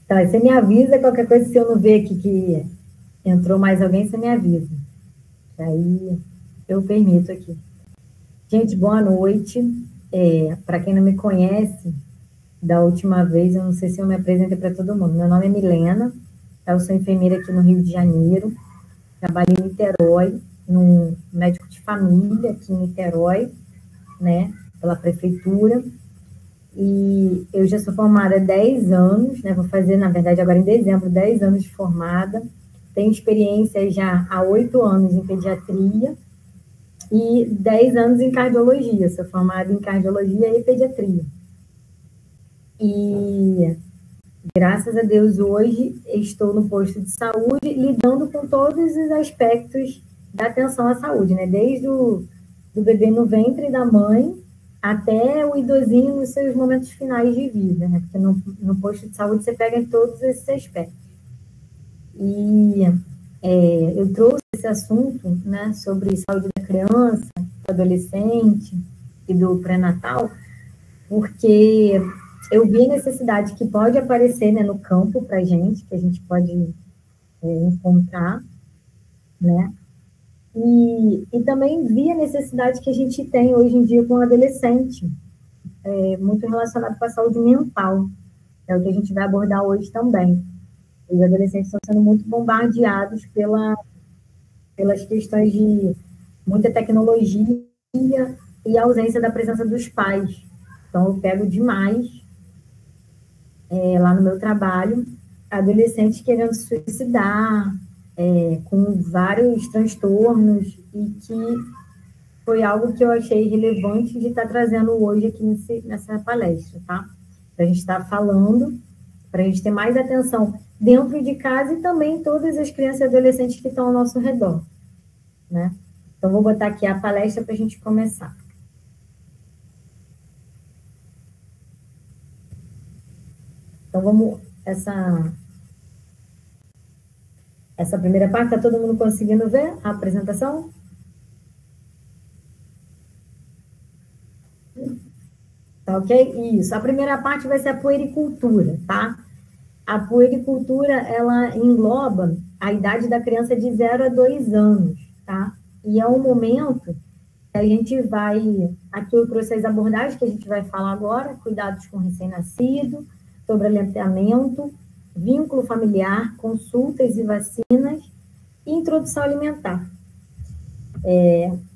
Então, aí você me avisa, qualquer coisa, se eu não ver aqui que entrou mais alguém, você me avisa. Aí eu permito aqui. Gente, boa noite. Para quem não me conhece, da última vez, eu não sei se eu me apresentei para todo mundo. Meu nome é Milena, eu sou enfermeira aqui no Rio de Janeiro, trabalho em Niterói, num médico de família aqui em Niterói, né, pela prefeitura. E eu já sou formada há 10 anos, né, vou fazer, na verdade, agora em dezembro, 10 anos de formada. Tenho experiência já há 8 anos em pediatria e 10 anos em cardiologia. Sou formada em cardiologia e pediatria. E, graças a Deus, hoje estou no posto de saúde lidando com todos os aspectos da atenção à saúde, né? Desde o do bebê no ventre da mãe até o idosinho nos seus momentos finais de vida, né? Porque no posto de saúde você pega em todos esses aspectos. E eu trouxe esse assunto, né, sobre saúde da criança, do adolescente e do pré-natal, porque eu vi a necessidade que pode aparecer, né, no campo para a gente, que a gente pode encontrar, né, e também vi a necessidade que a gente tem hoje em dia com o adolescente, muito relacionado com a saúde mental, é o que a gente vai abordar hoje também. Os adolescentes estão sendo muito bombardeados pelas questões de muita tecnologia e a ausência da presença dos pais. Então, eu pego demais, lá no meu trabalho, adolescentes querendo se suicidar, com vários transtornos, e que foi algo que eu achei relevante de estar trazendo hoje aqui nessa palestra, tá? Para a gente estar falando, para a gente ter mais atenção dentro de casa e também todas as crianças e adolescentes que estão ao nosso redor, né? Então, vou botar aqui a palestra para a gente começar. Então, vamos... Essa primeira parte, está todo mundo conseguindo ver a apresentação? Tá ok? Isso. A primeira parte vai ser a puericultura, tá? A puericultura, ela engloba a idade da criança de 0 a 2 anos, tá? E é um momento que a gente vai... Aqui eu trouxe as abordagens que a gente vai falar agora, cuidados com recém-nascido, sobre aleitamento, vínculo familiar, consultas e vacinas, e introdução alimentar.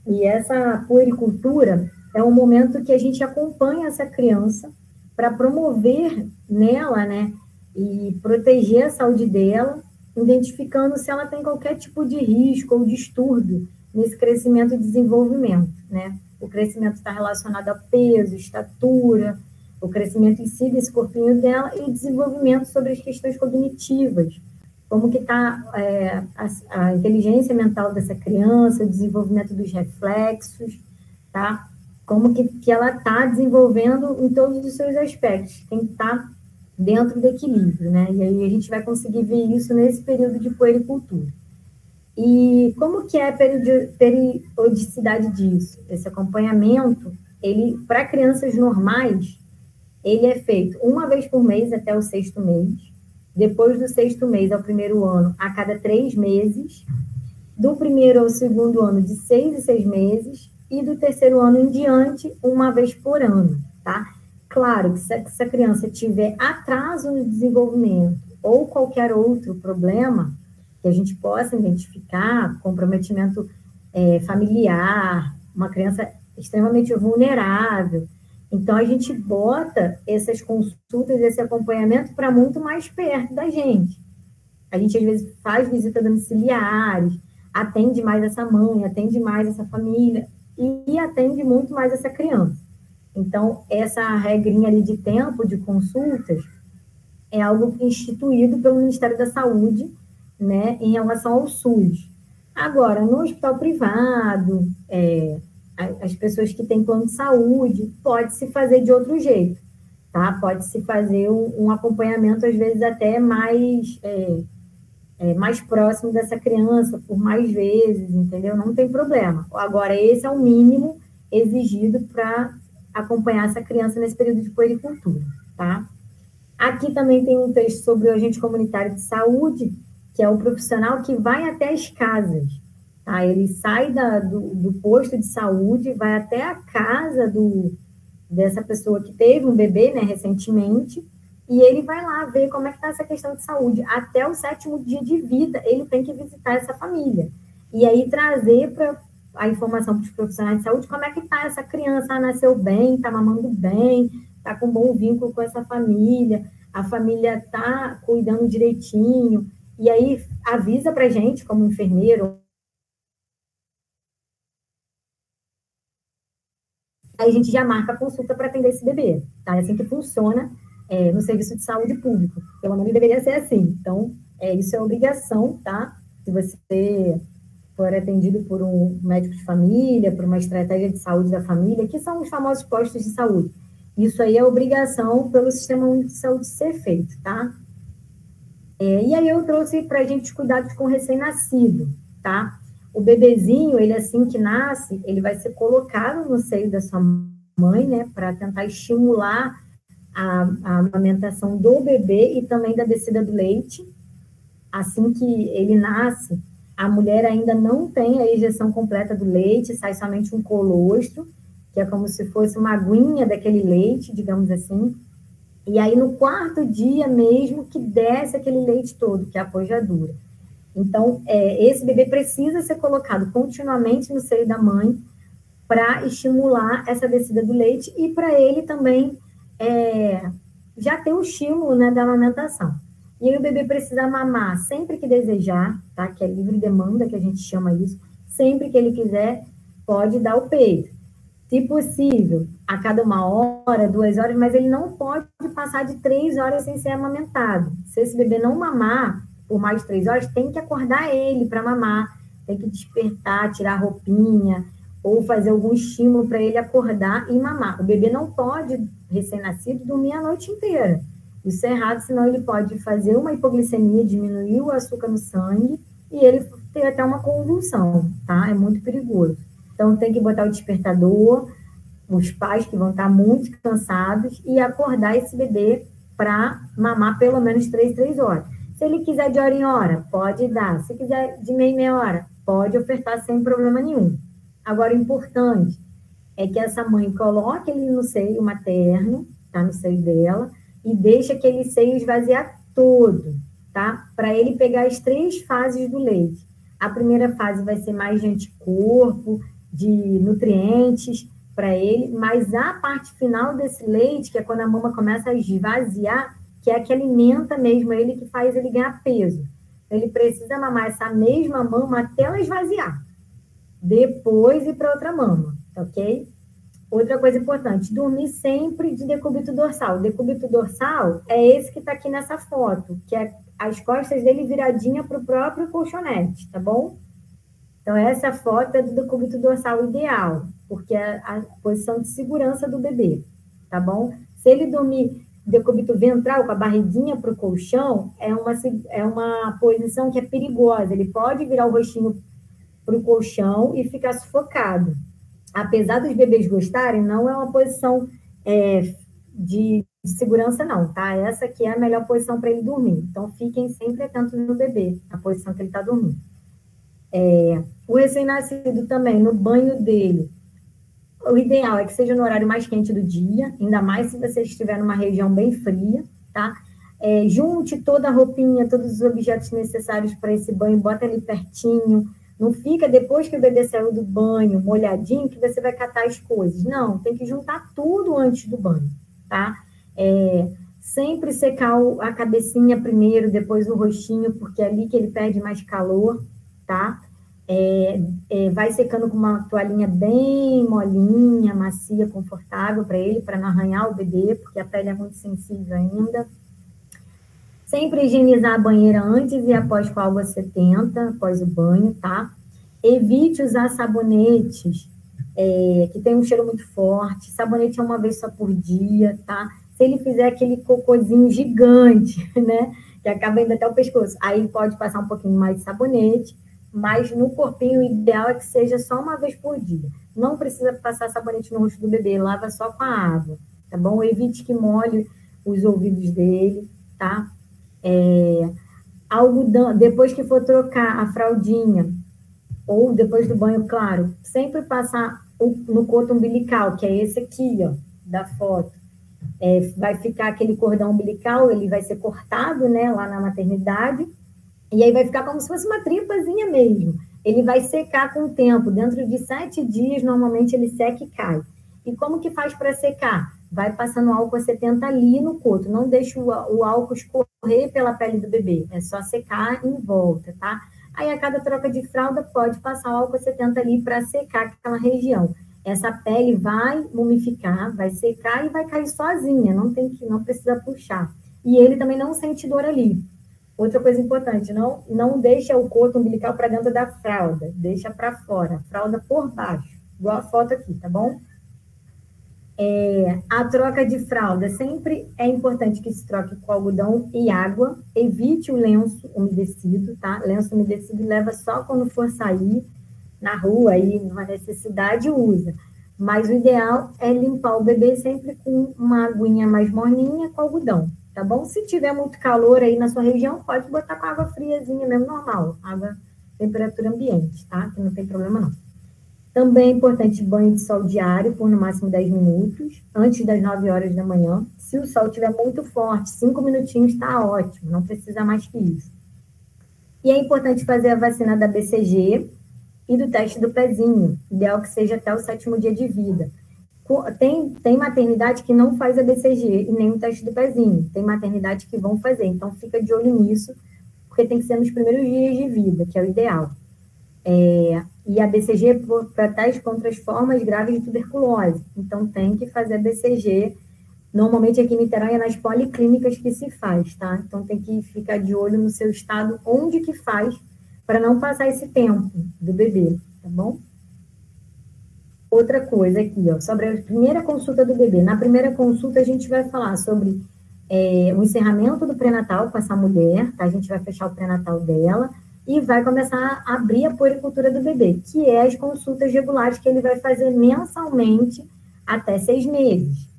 E essa puericultura é um momento que a gente acompanha essa criança para promover nela, né, e proteger a saúde dela, identificando se ela tem qualquer tipo de risco ou distúrbio nesse crescimento e desenvolvimento, né? O crescimento está relacionado a peso, estatura, o crescimento em si desse corpinho dela e o desenvolvimento sobre as questões cognitivas, como que está a inteligência mental dessa criança, o desenvolvimento dos reflexos, tá? Como que ela está desenvolvendo em todos os seus aspectos, tem que estar dentro do equilíbrio, né? E aí a gente vai conseguir ver isso nesse período de puericultura. E como que é a periodicidade disso? Esse acompanhamento, ele, para crianças normais, ele é feito uma vez por mês até o 6º mês, depois do 6º mês ao 1º ano, a cada 3 meses, do 1º ao 2º ano, de 6 em 6 meses, e do 3º ano em diante, uma vez por ano, tá? Claro que se essa criança tiver atraso no desenvolvimento ou qualquer outro problema que a gente possa identificar, comprometimento familiar, uma criança extremamente vulnerável, então a gente bota essas consultas, esse acompanhamento para muito mais perto da gente. A gente, às vezes, faz visita domiciliares, atende mais essa mãe, atende mais essa família e atende muito mais essa criança. Então, essa regrinha ali de tempo de consultas é algo instituído pelo Ministério da Saúde, né, em relação ao SUS. Agora, no hospital privado, as pessoas que têm plano de saúde, pode-se fazer de outro jeito, tá? Pode-se fazer um acompanhamento, às vezes, até mais próximo dessa criança, por mais vezes, entendeu? Não tem problema. Agora, esse é o mínimo exigido para acompanhar essa criança nesse período de puericultura, tá? Aqui também tem um texto sobre o agente comunitário de saúde, que é o profissional que vai até as casas. Tá? Ele sai do posto de saúde, vai até a casa dessa pessoa que teve um bebê, né, recentemente, e ele vai lá ver como é que está essa questão de saúde. Até o 7º dia de vida, ele tem que visitar essa família. E aí trazer a informação para os profissionais de saúde, como é que está essa criança, nasceu bem, está mamando bem, está com um bom vínculo com essa família, a família está cuidando direitinho, e aí avisa para a gente, como enfermeiro. Aí a gente já marca a consulta para atender esse bebê, tá? É assim que funciona no serviço de saúde público. Pelo menos deveria ser assim. Então, isso é obrigação, tá? Se você for atendido por um médico de família, por uma estratégia de saúde da família, que são os famosos postos de saúde. Isso aí é obrigação pelo Sistema Único de Saúde ser feito, tá? E aí eu trouxe para a gente os cuidados com o recém-nascido, tá? O bebezinho, ele assim que nasce, ele vai ser colocado no seio da sua mãe, né, para tentar estimular a amamentação do bebê e também da descida do leite. Assim que ele nasce, a mulher ainda não tem a ejeção completa do leite, sai somente um colostro, que é como se fosse uma aguinha daquele leite, digamos assim. E aí, no 4º dia mesmo, que desce aquele leite todo, que é a pojadura. Então, esse bebê precisa ser colocado continuamente no seio da mãe para estimular essa descida do leite e para ele também já ter o estímulo, né, da amamentação. E aí o bebê precisa mamar sempre que desejar, tá? Que é livre demanda, que a gente chama isso. Sempre que ele quiser, pode dar o peito. Se possível, a cada 1 hora, 2 horas, mas ele não pode passar de 3 horas sem ser amamentado. Se esse bebê não mamar por mais de 3 horas, tem que acordar ele para mamar, tem que despertar, tirar a roupinha, ou fazer algum estímulo para ele acordar e mamar. O bebê não pode, recém-nascido, dormir a noite inteira. Isso é errado, senão ele pode fazer uma hipoglicemia, diminuir o açúcar no sangue e ele ter até uma convulsão, tá? É muito perigoso. Então, tem que botar o despertador, os pais que vão estar muito cansados e acordar esse bebê para mamar pelo menos 3 horas. Se ele quiser de hora em hora, pode dar. Se quiser de meia em meia hora, pode ofertar sem problema nenhum. Agora, o importante é que essa mãe coloque ele no seio materno, tá? No seio dela, e deixa aquele seio esvaziar todo, tá? Para ele pegar as 3 fases do leite. A primeira fase vai ser mais de anticorpo, de nutrientes para ele, mas a parte final desse leite, que é quando a mama começa a esvaziar, que é a que alimenta mesmo ele, que faz ele ganhar peso. Ele precisa mamar essa mesma mama até ela esvaziar. Depois ir para outra mama, ok? Outra coisa importante, dormir sempre de decúbito dorsal. O decúbito dorsal é esse que está aqui nessa foto, que é as costas dele viradinha para o próprio colchonete, tá bom? Então, essa foto é do decúbito dorsal ideal, porque é a posição de segurança do bebê, tá bom? Se ele dormir decúbito ventral, com a barriguinha para o colchão, é uma posição que é perigosa. Ele pode virar o rostinho para o colchão e ficar sufocado. Apesar dos bebês gostarem, não é uma posição de segurança, não, tá? Essa aqui é a melhor posição para ele dormir. Então, fiquem sempre atentos no bebê, na posição que ele está dormindo. O recém-nascido também, no banho dele, o ideal é que seja no horário mais quente do dia, ainda mais se você estiver numa região bem fria, tá? Junte toda a roupinha, todos os objetos necessários para esse banho, bota ele pertinho. Não fica depois que o bebê saiu do banho, molhadinho, que você vai catar as coisas. Não, tem que juntar tudo antes do banho, tá? Sempre secar a cabecinha primeiro, depois o rostinho, porque é ali que ele perde mais calor, tá? Vai secando com uma toalhinha bem molinha, macia, confortável para ele, para não arranhar o bebê, porque a pele é muito sensível ainda. Sempre higienizar a banheira antes e após com água 70, após o banho, tá? Evite usar sabonetes que tem um cheiro muito forte. Sabonete é uma vez só por dia, tá? Se ele fizer aquele cocôzinho gigante, né? Que acaba indo até o pescoço, aí pode passar um pouquinho mais de sabonete, mas no corpinho o ideal é que seja só uma vez por dia. Não precisa passar sabonete no rosto do bebê, lava só com a água, tá bom? Evite que molhe os ouvidos dele, tá? Algodão, depois que for trocar a fraldinha, ou depois do banho, claro, sempre passar no coto umbilical, que é esse aqui, ó, da foto. Vai ficar aquele cordão umbilical, ele vai ser cortado, né, lá na maternidade, e aí vai ficar como se fosse uma tripazinha mesmo. Ele vai secar com o tempo, dentro de 7 dias, normalmente ele seca e cai. E como que faz para secar? Vai passando álcool 70 ali no coto, não deixa o álcool escorrer pela pele do bebê, é só secar em volta, tá? Aí, a cada troca de fralda, pode passar o álcool 70 ali para secar aquela região. Essa pele vai mumificar, vai secar e vai cair sozinha, não precisa puxar. E ele também não sente dor ali. Outra coisa importante, não deixa o coto umbilical para dentro da fralda, deixa para fora, fralda por baixo, igual a foto aqui, tá bom? A troca de fralda sempre é importante que se troque com algodão e água, evite o lenço umedecido, tá? Lenço umedecido leva só quando for sair na rua, aí numa necessidade, usa. Mas o ideal é limpar o bebê sempre com uma aguinha mais morninha com algodão, tá bom? Se tiver muito calor aí na sua região, pode botar com água friazinha mesmo, normal, água temperatura ambiente, tá? Que não tem problema não. Também é importante banho de sol diário, por no máximo 10 minutos, antes das 9 horas da manhã. Se o sol estiver muito forte, 5 minutinhos está ótimo, não precisa mais que isso. E é importante fazer a vacina da BCG e do teste do pezinho, ideal que seja até o 7º dia de vida. Tem maternidade que não faz a BCG e nem o teste do pezinho, tem maternidade que vão fazer, então fica de olho nisso, porque tem que ser nos primeiros dias de vida, que é o ideal. E a BCG protege contra as formas graves de tuberculose. Então, tem que fazer a BCG. Normalmente, aqui em Niterói, é nas policlínicas que se faz, tá? Então, tem que ficar de olho no seu estado, onde que faz, para não passar esse tempo do bebê, tá bom? Outra coisa aqui, ó, sobre a primeira consulta do bebê. Na primeira consulta, a gente vai falar sobre o encerramento do pré-natal com essa mulher, tá? A gente vai fechar o pré-natal dela, e vai começar a abrir a puericultura do bebê, que é as consultas regulares que ele vai fazer mensalmente até 6 meses,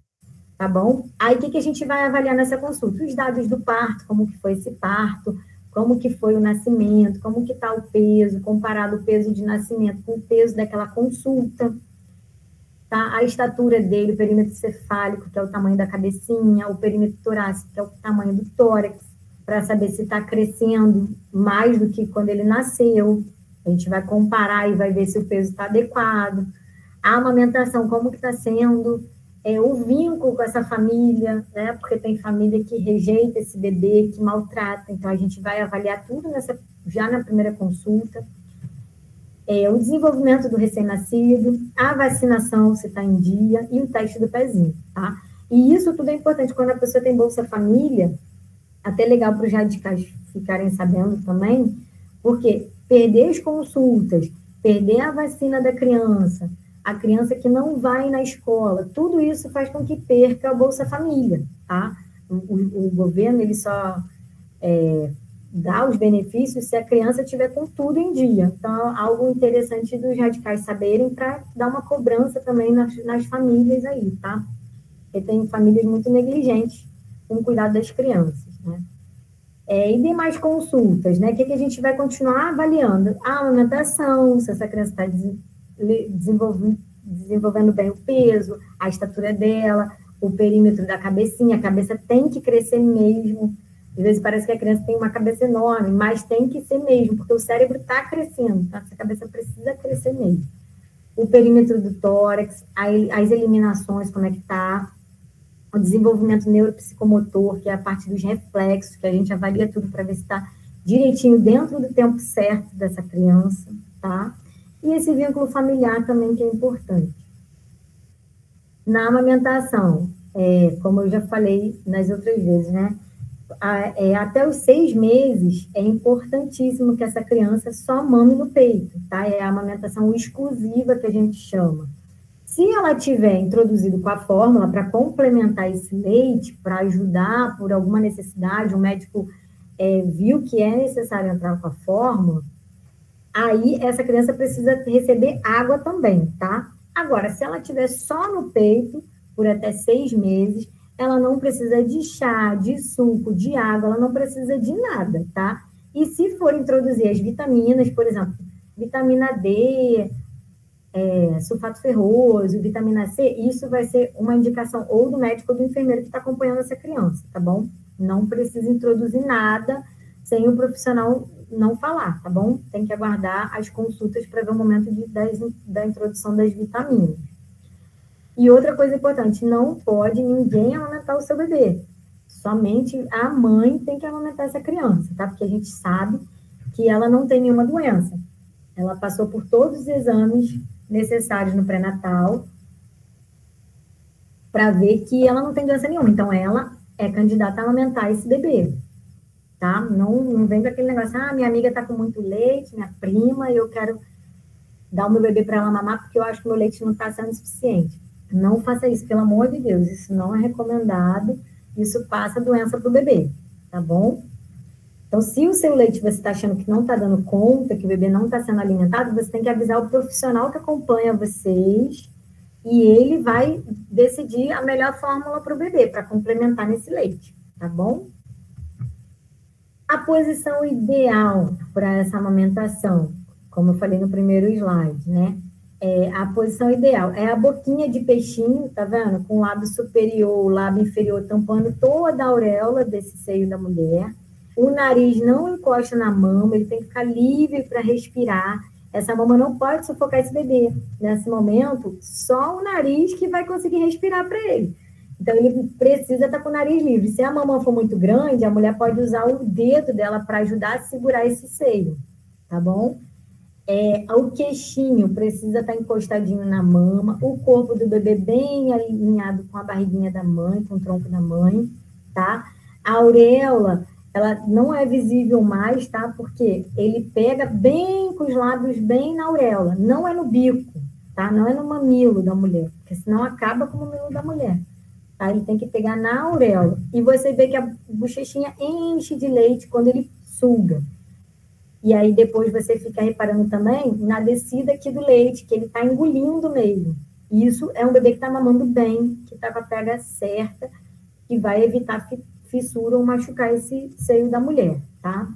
tá bom? Aí, o que a gente vai avaliar nessa consulta? Os dados do parto, como que foi esse parto, como que foi o nascimento, como que está o peso, comparado o peso de nascimento com o peso daquela consulta, tá? A estatura dele, o perímetro cefálico, que é o tamanho da cabecinha, o perímetro torácico, que é o tamanho do tórax, para saber se está crescendo mais do que quando ele nasceu. A gente vai comparar e vai ver se o peso está adequado. A amamentação, como que está sendo, o vínculo com essa família, né? Porque tem família que rejeita esse bebê, que maltrata. Então, a gente vai avaliar tudo já na primeira consulta. O desenvolvimento do recém-nascido, a vacinação, se está em dia, e o teste do pezinho, tá? E isso tudo é importante. Quando a pessoa tem Bolsa Família, até legal para os radicais ficarem sabendo também, porque perder as consultas, perder a vacina da criança, a criança que não vai na escola, tudo isso faz com que perca a Bolsa Família, tá? O governo, ele só dá os benefícios se a criança tiver com tudo em dia. Então, algo interessante dos radicais saberem para dar uma cobrança também nas famílias aí, tá? Porque tem famílias muito negligentes com o cuidado das crianças, né? E demais consultas, né? O que a gente vai continuar avaliando? A amamentação, se essa criança está desenvolvendo bem o peso, a estatura dela, o perímetro da cabecinha, a cabeça tem que crescer mesmo. Às vezes parece que a criança tem uma cabeça enorme, mas tem que ser mesmo, porque o cérebro está crescendo, tá? Essa cabeça precisa crescer mesmo. O perímetro do tórax, as eliminações, como é que está, o desenvolvimento neuropsicomotor, que é a parte dos reflexos, que a gente avalia tudo para ver se está direitinho dentro do tempo certo dessa criança, tá? E esse vínculo familiar também que é importante. Na amamentação, como eu já falei nas outras vezes, né? Até os 6 meses é importantíssimo que essa criança só mame no peito, tá? É a amamentação exclusiva que a gente chama. Se ela tiver introduzido com a fórmula para complementar esse leite, para ajudar por alguma necessidade, o médico viu que é necessário entrar com a fórmula, aí essa criança precisa receber água também, tá? Agora, se ela tiver só no peito, por até 6 meses, ela não precisa de chá, de suco, de água, ela não precisa de nada, tá? E se for introduzir as vitaminas, por exemplo, vitamina D, sulfato ferroso, vitamina C, isso vai ser uma indicação ou do médico ou do enfermeiro que está acompanhando essa criança, tá bom? Não precisa introduzir nada sem o profissional não falar, tá bom? Tem que aguardar as consultas para ver o momento da introdução das vitaminas. E outra coisa importante, não pode ninguém amamentar o seu bebê. Somente a mãe tem que amamentar essa criança, tá? Porque a gente sabe que ela não tem nenhuma doença. Ela passou por todos os exames necessários no pré-natal para ver que ela não tem doença nenhuma. Então, ela é candidata a amamentar esse bebê, tá? Não vem com aquele negócio, minha amiga tá com muito leite, minha prima, e eu quero dar o meu bebê para ela mamar porque eu acho que o meu leite não está sendo suficiente. Não faça isso, pelo amor de Deus. Isso não é recomendado. Isso passa doença para o bebê, tá bom? Então, se o seu leite você está achando que não está dando conta, que o bebê não está sendo alimentado, você tem que avisar o profissional que acompanha vocês e ele vai decidir a melhor fórmula para o bebê, para complementar nesse leite, tá bom? A posição ideal para essa amamentação, como eu falei no primeiro slide, né? A posição ideal é a boquinha de peixinho, tá vendo? Com o lábio superior, o lábio inferior tampando toda a auréola desse seio da mulher. O nariz não encosta na mama, ele tem que ficar livre para respirar. Essa mama não pode sufocar esse bebê. Nesse momento, só o nariz que vai conseguir respirar para ele. Então, ele precisa estar com o nariz livre. Se a mama for muito grande, a mulher pode usar o dedo dela para ajudar a segurar esse seio, tá bom? O queixinho precisa estar encostadinho na mama, o corpo do bebê bem alinhado com a barriguinha da mãe, com o tronco da mãe, tá? A auréola, ela não é visível mais, tá? Porque ele pega bem com os lábios bem na auréola, não é no bico, tá? Não é no mamilo da mulher, porque senão acaba com o mamilo da mulher, tá? Ele tem que pegar na auréola. E você vê que a bochechinha enche de leite quando ele suga. E aí depois você fica reparando também na descida aqui do leite, que ele está engolindo mesmo. Isso é um bebê que está mamando bem, que está com a pega certa, que vai evitar fissura ou machucar esse seio da mulher, tá?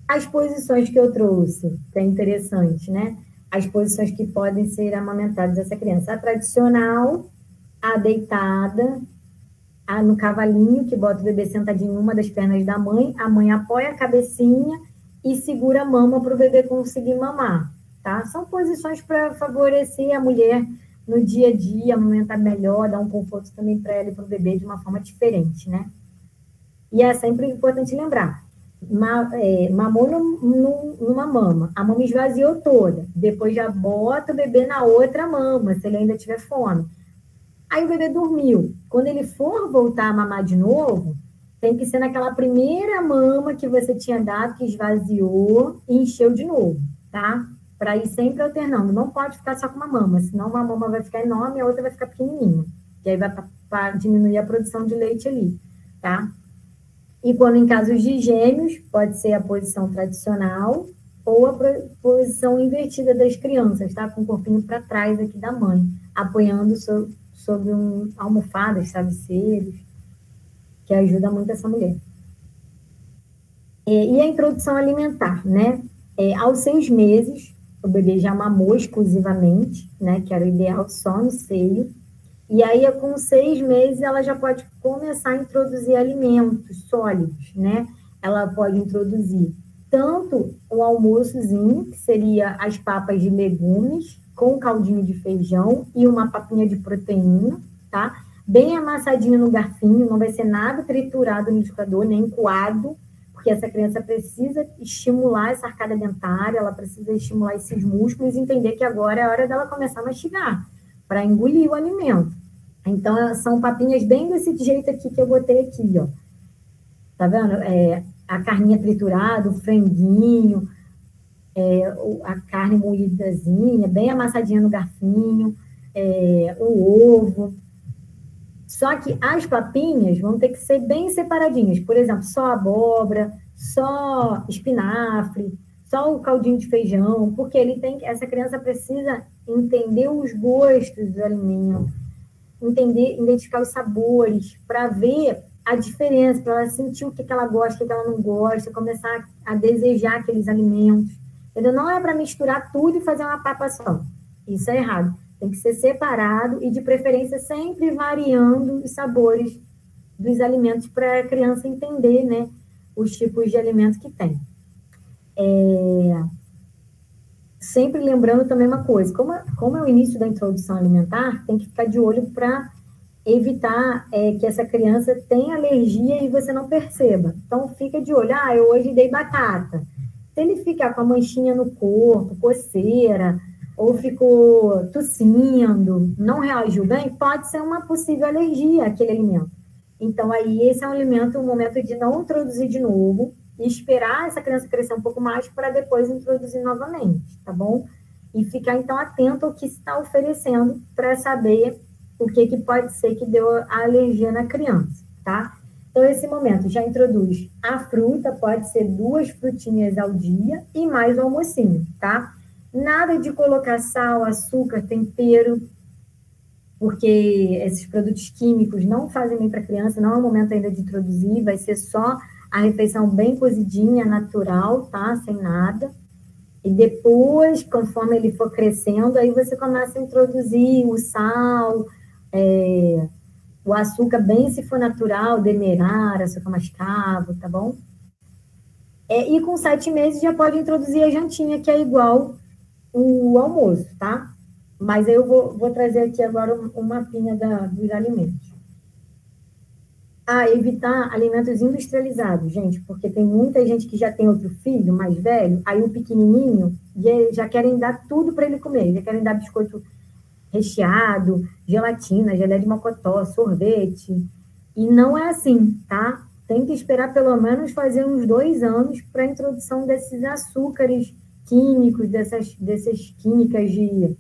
As posições que eu trouxe, que é interessante, né? As posições que podem ser amamentadas dessa criança. A tradicional, a deitada, no cavalinho, que bota o bebê sentadinho em uma das pernas da mãe, a mãe apoia a cabecinha e segura a mama para o bebê conseguir mamar, tá? São posições para favorecer a mulher no dia a dia, amamentar melhor, dar um conforto também para ela e para o bebê de uma forma diferente, né? E é sempre importante lembrar, mamou numa mama, a mama esvaziou toda, depois já bota o bebê na outra mama, se ele ainda tiver fome. Aí o bebê dormiu. Quando ele for voltar a mamar de novo, tem que ser naquela primeira mama que você tinha dado, que esvaziou e encheu de novo, tá? Para ir sempre alternando. Não pode ficar só com uma mama, senão uma mama vai ficar enorme e a outra vai ficar pequenininha. E aí vai diminuir a produção de leite ali, tá? E quando em casos de gêmeos, pode ser a posição tradicional ou a posição invertida das crianças, tá? Com o corpinho para trás aqui da mãe, apoiando sobre almofadas, travesseiros, que ajuda muito essa mulher. E a introdução alimentar, né? Aos 6 meses, o bebê já mamou exclusivamente, né? Que era o ideal, só no seio. E aí, com 6 meses, ela já pode começar a introduzir alimentos sólidos, né? Ela pode introduzir tanto o almoçozinho, que seria as papas de legumes, com caldinho de feijão e uma papinha de proteína, tá? Bem amassadinho no garfinho, não vai ser nada triturado no liquidificador, nem coado, porque essa criança precisa estimular essa arcada dentária, ela precisa estimular esses músculos e entender que agora é a hora dela começar a mastigar, para engolir o alimento. Então, são papinhas bem desse jeito aqui que eu botei aqui, ó. Tá vendo? A carninha triturada, o franguinho, a carne moídazinha, bem amassadinha no garfinho, o ovo. Só que as papinhas vão ter que ser bem separadinhas. Por exemplo, só abóbora, só espinafre, só o caldinho de feijão, porque essa criança precisa entender os gostos do alimento, entender, identificar os sabores, para ver a diferença, para ela sentir o que ela gosta, o que ela não gosta, começar a desejar aqueles alimentos. Entendeu? Não é para misturar tudo e fazer uma papa só. Isso é errado. Tem que ser separado e, de preferência, sempre variando os sabores dos alimentos para a criança entender, né, os tipos de alimentos que tem. Sempre lembrando também uma coisa, como é o início da introdução alimentar, tem que ficar de olho para evitar que essa criança tenha alergia e você não perceba. Então, fica de olho. Eu hoje dei batata. Se ele ficar com a manchinha no corpo, coceira, ou ficou tossindo, não reagiu bem, pode ser uma possível alergia àquele alimento. Então, aí, esse é um momento de não introduzir de novo e esperar essa criança crescer um pouco mais para depois introduzir novamente, tá bom? E ficar, então, atento ao que está oferecendo para saber o que pode ser que deu a alergia na criança, tá? Então, esse momento já introduz a fruta, pode ser 2 frutinhas ao dia e mais o almocinho, tá? Nada de colocar sal, açúcar, tempero, porque esses produtos químicos não fazem bem para a criança, não é o momento ainda de introduzir, vai ser só a refeição bem cozidinha, natural, tá? Sem nada. E depois, conforme ele for crescendo, aí você começa a introduzir o sal, o açúcar bem, se for natural, demerara, açúcar mascavo, tá bom? E com 7 meses já pode introduzir a jantinha, que é igual o almoço, tá? Mas aí eu vou trazer aqui agora um mapinha dos alimentos. Evitar alimentos industrializados, gente, porque tem muita gente que já tem outro filho mais velho, aí o pequenininho já querem dar tudo para ele comer, já querem dar biscoito recheado, gelatina, geleia de mocotó, sorvete, e não é assim, tá? Tem que esperar pelo menos fazer uns 2 anos para a introdução desses açúcares químicos, dessas químicas de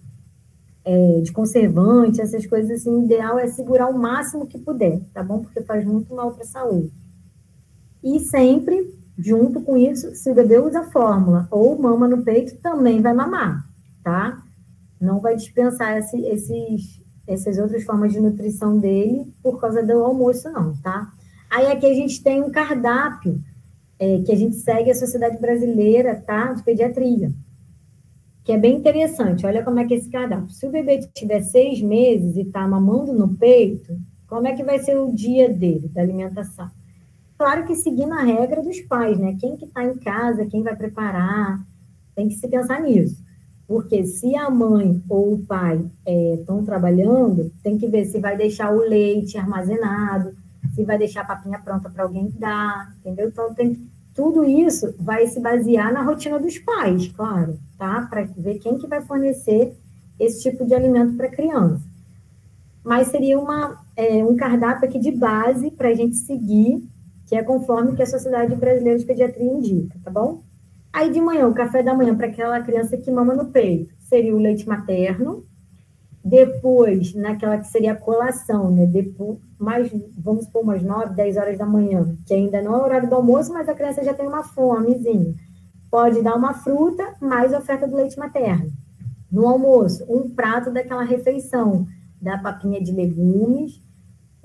conservante, essas coisas assim. O ideal é segurar o máximo que puder, tá bom? Porque faz muito mal para a saúde. E sempre, junto com isso, se o bebê usa fórmula ou mama no peito, também vai mamar, tá? Não vai dispensar essas outras formas de nutrição dele por causa do almoço, não, tá? Aí aqui a gente tem um cardápio que a gente segue a Sociedade Brasileira, tá? De Pediatria, que é bem interessante. Olha como é que é esse cardápio. Se o bebê tiver 6 meses e está mamando no peito, como é que vai ser o dia dele, da alimentação? Claro que seguindo a regra dos pais, né? Quem que está em casa, quem vai preparar, tem que se pensar nisso. Porque se a mãe ou o pai estão trabalhando, tem que ver se vai deixar o leite armazenado, se vai deixar a papinha pronta para alguém dar, entendeu? Então, tudo isso vai se basear na rotina dos pais, claro, tá? Para ver quem que vai fornecer esse tipo de alimento para a criança. Mas seria um cardápio aqui de base para a gente seguir, que é conforme que a Sociedade Brasileira de Pediatria indica, tá bom? Aí de manhã, o café da manhã para aquela criança que mama no peito, seria o leite materno. Depois, naquela que seria a colação, né? Depois, vamos supor, umas 9, 10 horas da manhã, que ainda não é o horário do almoço, mas a criança já tem uma fomezinha. Pode dar uma fruta, mais oferta do leite materno. No almoço, um prato daquela refeição, da papinha de legumes,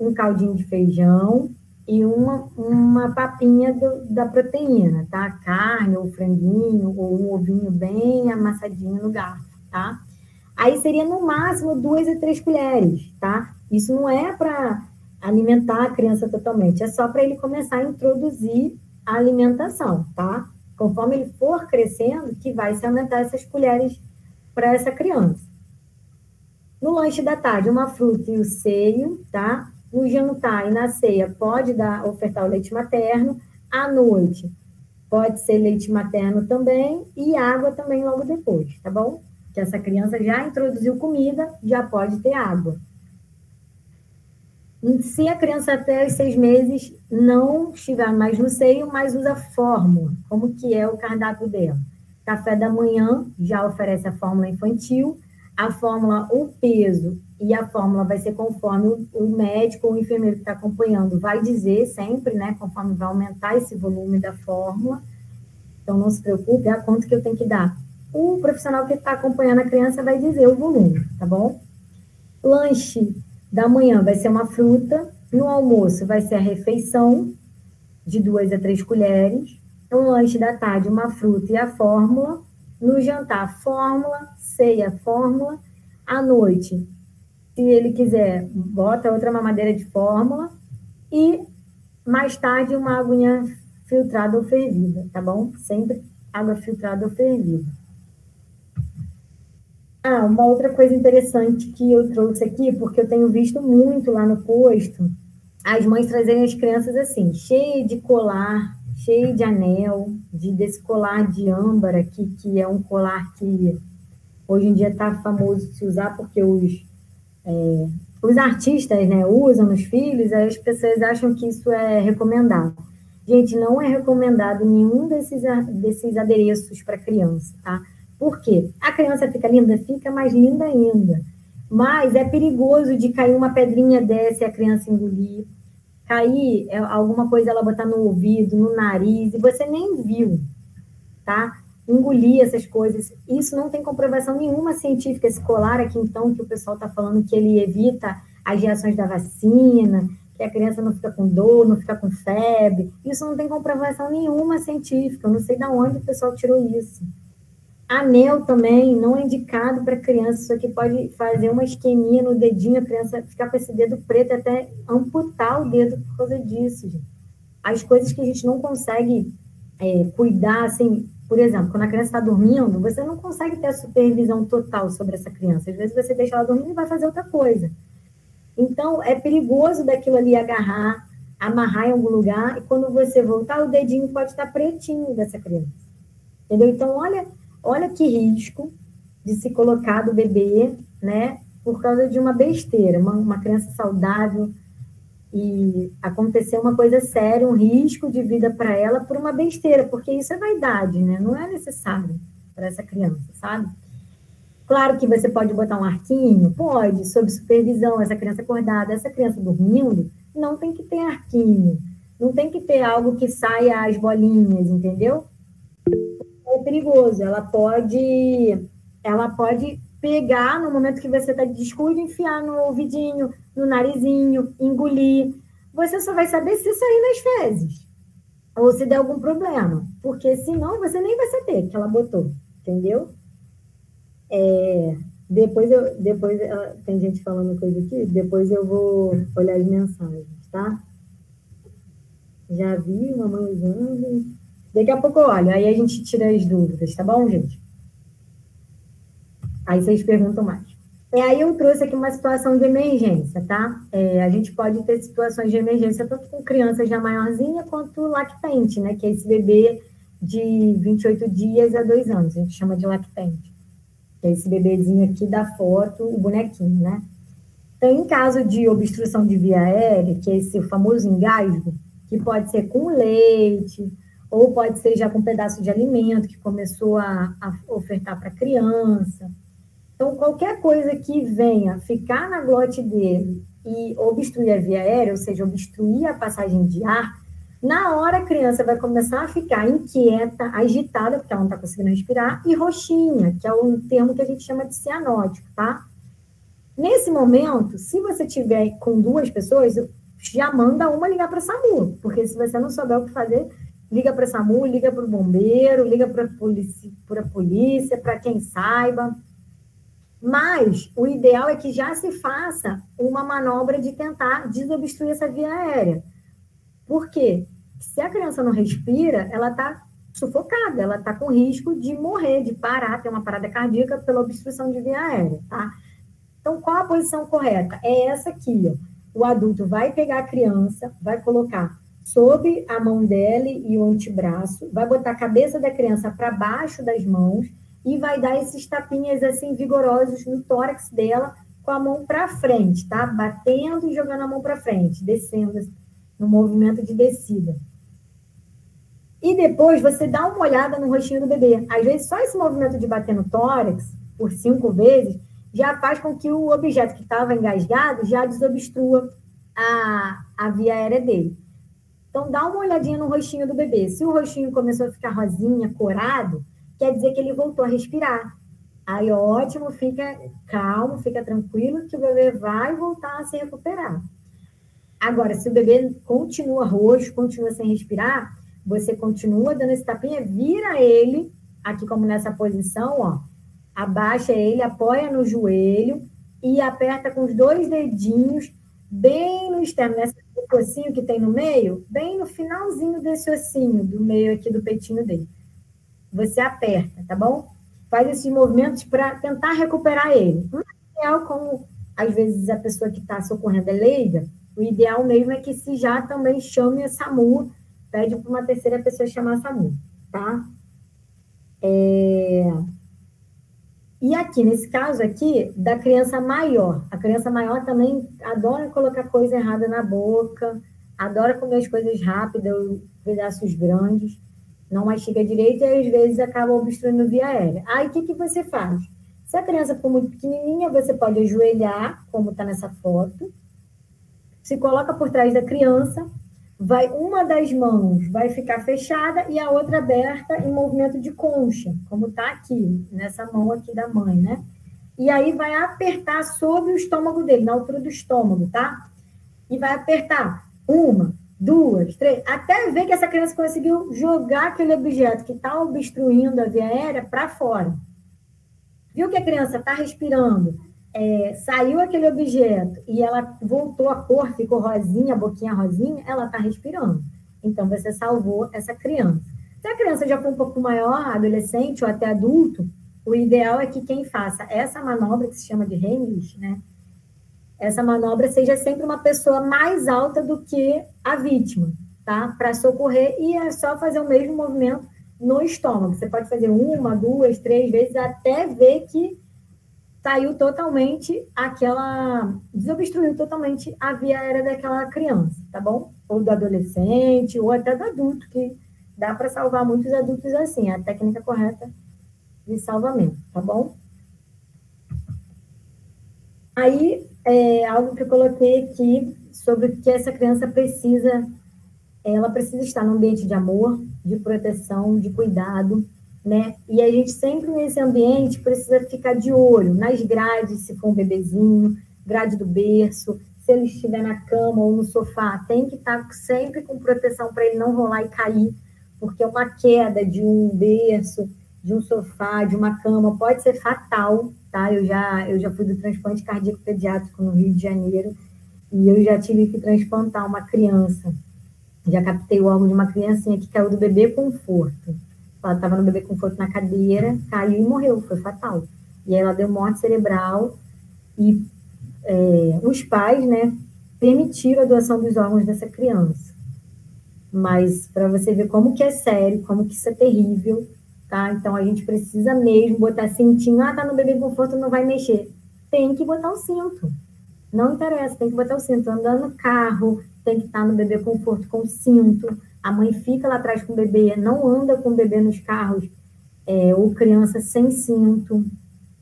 um caldinho de feijão e uma papinha da proteína, tá? Carne, ou franguinho, ou um ovinho bem amassadinho no garfo, tá? Aí seria no máximo 2 a 3 colheres, tá? Isso não é para alimentar a criança totalmente, é só para ele começar a introduzir a alimentação, tá? Conforme ele for crescendo, que vai se aumentar essas colheres para essa criança. No lanche da tarde, uma fruta e o seio, tá? No jantar e na ceia, pode ofertar o leite materno. À noite, pode ser leite materno também e água também logo depois, tá bom? Que essa criança já introduziu comida, já pode ter água. Se a criança até os 6 meses não estiver mais no seio, mas usa fórmula, como que é o cardápio dela? Café da manhã já oferece a fórmula infantil, a fórmula, o peso e a fórmula vai ser conforme o médico ou o enfermeiro que está acompanhando vai dizer sempre, né, conforme vai aumentar esse volume da fórmula. Então, não se preocupe, a quanto que eu tenho que dar. O profissional que está acompanhando a criança vai dizer o volume, tá bom? Lanche Da manhã vai ser uma fruta, no almoço vai ser a refeição, de 2 a 3 colheres, no lanche da tarde uma fruta e a fórmula, no jantar fórmula, ceia fórmula, à noite, se ele quiser, bota outra mamadeira de fórmula e mais tarde uma aguinha filtrada ou fervida, tá bom? Sempre água filtrada ou fervida. Uma outra coisa interessante que eu trouxe aqui, porque eu tenho visto muito lá no posto, as mães trazerem as crianças assim, cheio de colar, cheio de anel, desse colar de âmbar aqui, que é um colar que hoje em dia está famoso de se usar porque os artistas, né, usam nos filhos, aí as pessoas acham que isso é recomendado. Gente, não é recomendado nenhum desses adereços para criança, tá? Por quê? A criança fica linda? Fica mais linda ainda. Mas é perigoso de cair uma pedrinha dessa e a criança engolir. Cair alguma coisa, ela botar no ouvido, no nariz, e você nem viu, tá? Engolir essas coisas. Isso não tem comprovação nenhuma científica, esse colar aqui, então, que o pessoal está falando que ele evita as reações da vacina, que a criança não fica com dor, não fica com febre. Isso não tem comprovação nenhuma científica. Eu não sei de onde o pessoal tirou isso. Anel também não é indicado para criança. Isso aqui pode fazer uma isquemia no dedinho, a criança ficar com esse dedo preto, até amputar o dedo por causa disso, gente. As coisas que a gente não consegue cuidar, assim, por exemplo, quando a criança está dormindo, você não consegue ter a supervisão total sobre essa criança. Às vezes você deixa ela dormindo e vai fazer outra coisa. Então, é perigoso daquilo ali agarrar, amarrar em algum lugar, e quando você voltar, o dedinho pode estar pretinho dessa criança. Entendeu? Então, olha que risco de se colocar do bebê, né, por causa de uma besteira, uma criança saudável, e acontecer uma coisa séria, um risco de vida para ela por uma besteira, porque isso é vaidade, né? Não é necessário para essa criança, sabe? Claro que você pode botar um arquinho, pode, sob supervisão, essa criança acordada, essa criança dormindo, não tem que ter arquinho, não tem que ter algo que saia as bolinhas, entendeu? É perigoso, ela pode pegar no momento que você está de descuido, enfiar no ouvidinho, no narizinho, engolir. Você só vai saber se sair nas fezes ou se der algum problema, porque senão você nem vai saber que ela botou, entendeu? Depois tem gente falando coisa aqui, depois eu vou olhar as mensagens, tá? Já vi, mamãe usando. Daqui a pouco eu olho, aí a gente tira as dúvidas, tá bom, gente? Aí vocês perguntam mais. Aí eu trouxe aqui uma situação de emergência, tá? A gente pode ter situações de emergência tanto com crianças já maiorzinha quanto lactente, né? Que é esse bebê de 28 dias a 2 anos, a gente chama de lactente. Que é esse bebezinho aqui da foto, o bonequinho, né? Então, em caso de obstrução de via aérea, que é esse famoso engasgo, que pode ser com leite, ou pode ser já com um pedaço de alimento que começou a ofertar para a criança. Então, qualquer coisa que venha ficar na glote dele e obstruir a via aérea, ou seja, obstruir a passagem de ar, na hora a criança vai começar a ficar inquieta, agitada, porque ela não está conseguindo respirar, e roxinha, que é um termo que a gente chama de cianótico, tá? Nesse momento, se você tiver com 2 pessoas, já manda uma ligar para a SAMU, porque se você não souber o que fazer, liga para a SAMU, liga para o bombeiro, liga para a polícia, para quem saiba. Mas o ideal é que já se faça uma manobra de tentar desobstruir essa via aérea. Por quê? Se a criança não respira, ela está sufocada, ela está com risco de morrer, de parar, ter uma parada cardíaca pela obstrução de via aérea, tá? Então, qual a posição correta? É essa aqui, ó. O adulto vai pegar a criança, vai colocar sob a mão dele e o antebraço, vai botar a cabeça da criança para baixo das mãos e vai dar esses tapinhas assim vigorosos no tórax dela com a mão para frente, tá? Batendo e jogando a mão para frente, descendo no movimento de descida. E depois você dá uma olhada no rostinho do bebê. Às vezes só esse movimento de bater no tórax por 5 vezes já faz com que o objeto que estava engasgado já desobstrua a via aérea dele. Então, dá uma olhadinha no rostinho do bebê. Se o rostinho começou a ficar rosinha, corado, quer dizer que ele voltou a respirar. Aí, ótimo, fica calmo, fica tranquilo, que o bebê vai voltar a se recuperar. Agora, se o bebê continua roxo, continua sem respirar, você continua dando esse tapinha, vira ele, aqui como nessa posição, ó, abaixa ele, apoia no joelho e aperta com os 2 dedinhos bem no externo, nesse ossinho que tem no meio, bem no finalzinho desse ossinho, do meio aqui do peitinho dele. Você aperta, tá bom? Faz esses movimentos para tentar recuperar ele. No ideal, como às vezes a pessoa que está socorrendo é leiga, o ideal mesmo é que se já também chame a SAMU, pede para uma terceira pessoa chamar a SAMU, tá? E aqui, nesse caso aqui, da criança maior. A criança maior também adora colocar coisa errada na boca, adora comer as coisas rápidas, pedaços grandes, não mastiga direito e às vezes acaba obstruindo via aérea. Aí, o que você faz? Se a criança for muito pequenininha, você pode ajoelhar, como está nessa foto, se coloca por trás da criança, uma das mãos vai ficar fechada e a outra aberta em movimento de concha, como está aqui, nessa mão aqui da mãe, né? E aí vai apertar sobre o estômago dele, na altura do estômago, tá? E vai apertar 1, 2, 3, até ver que essa criança conseguiu jogar aquele objeto que está obstruindo a via aérea para fora. Viu que a criança está respirando? Saiu aquele objeto e ela voltou a cor, ficou rosinha, a boquinha rosinha, ela está respirando. Então, você salvou essa criança. Se a criança já for um pouco maior, adolescente ou até adulto, o ideal é que quem faça essa manobra, que se chama de Heimlich, né? Essa manobra seja sempre uma pessoa mais alta do que a vítima, tá? Para socorrer, e é só fazer o mesmo movimento no estômago. Você pode fazer 1, 2, 3 vezes, até ver que saiu totalmente desobstruiu totalmente a via aérea daquela criança, tá bom? Ou do adolescente, ou até do adulto, que dá para salvar muitos adultos assim, a técnica correta de salvamento, tá bom? Aí, algo que eu coloquei aqui sobre o que essa criança precisa, ela precisa estar num ambiente de amor, de proteção, de cuidado, né? E a gente sempre nesse ambiente precisa ficar de olho nas grades, se for um bebezinho, grade do berço, se ele estiver na cama ou no sofá, tem que estar sempre com proteção para ele não rolar e cair, porque uma queda de um berço, de um sofá, de uma cama, pode ser fatal, tá? Eu já fui do transplante cardíaco pediátrico no Rio de Janeiro e eu já tive que transplantar uma criança. Já captei o órgão de uma criancinha que caiu do bebê conforto. Ela estava no bebê conforto na cadeira, caiu e morreu, foi fatal. E aí ela deu morte cerebral e os pais, né, permitiram a doação dos órgãos dessa criança. Mas para você ver como que é sério, como que isso é terrível, tá? Então a gente precisa mesmo botar cintinho. Tá no bebê conforto, não vai mexer. Tem que botar o cinto. Não interessa, tem que botar o cinto. Andando no carro, tem que estar no bebê conforto com cinto. A mãe fica lá atrás com o bebê, não anda com o bebê nos carros, ou criança sem cinto.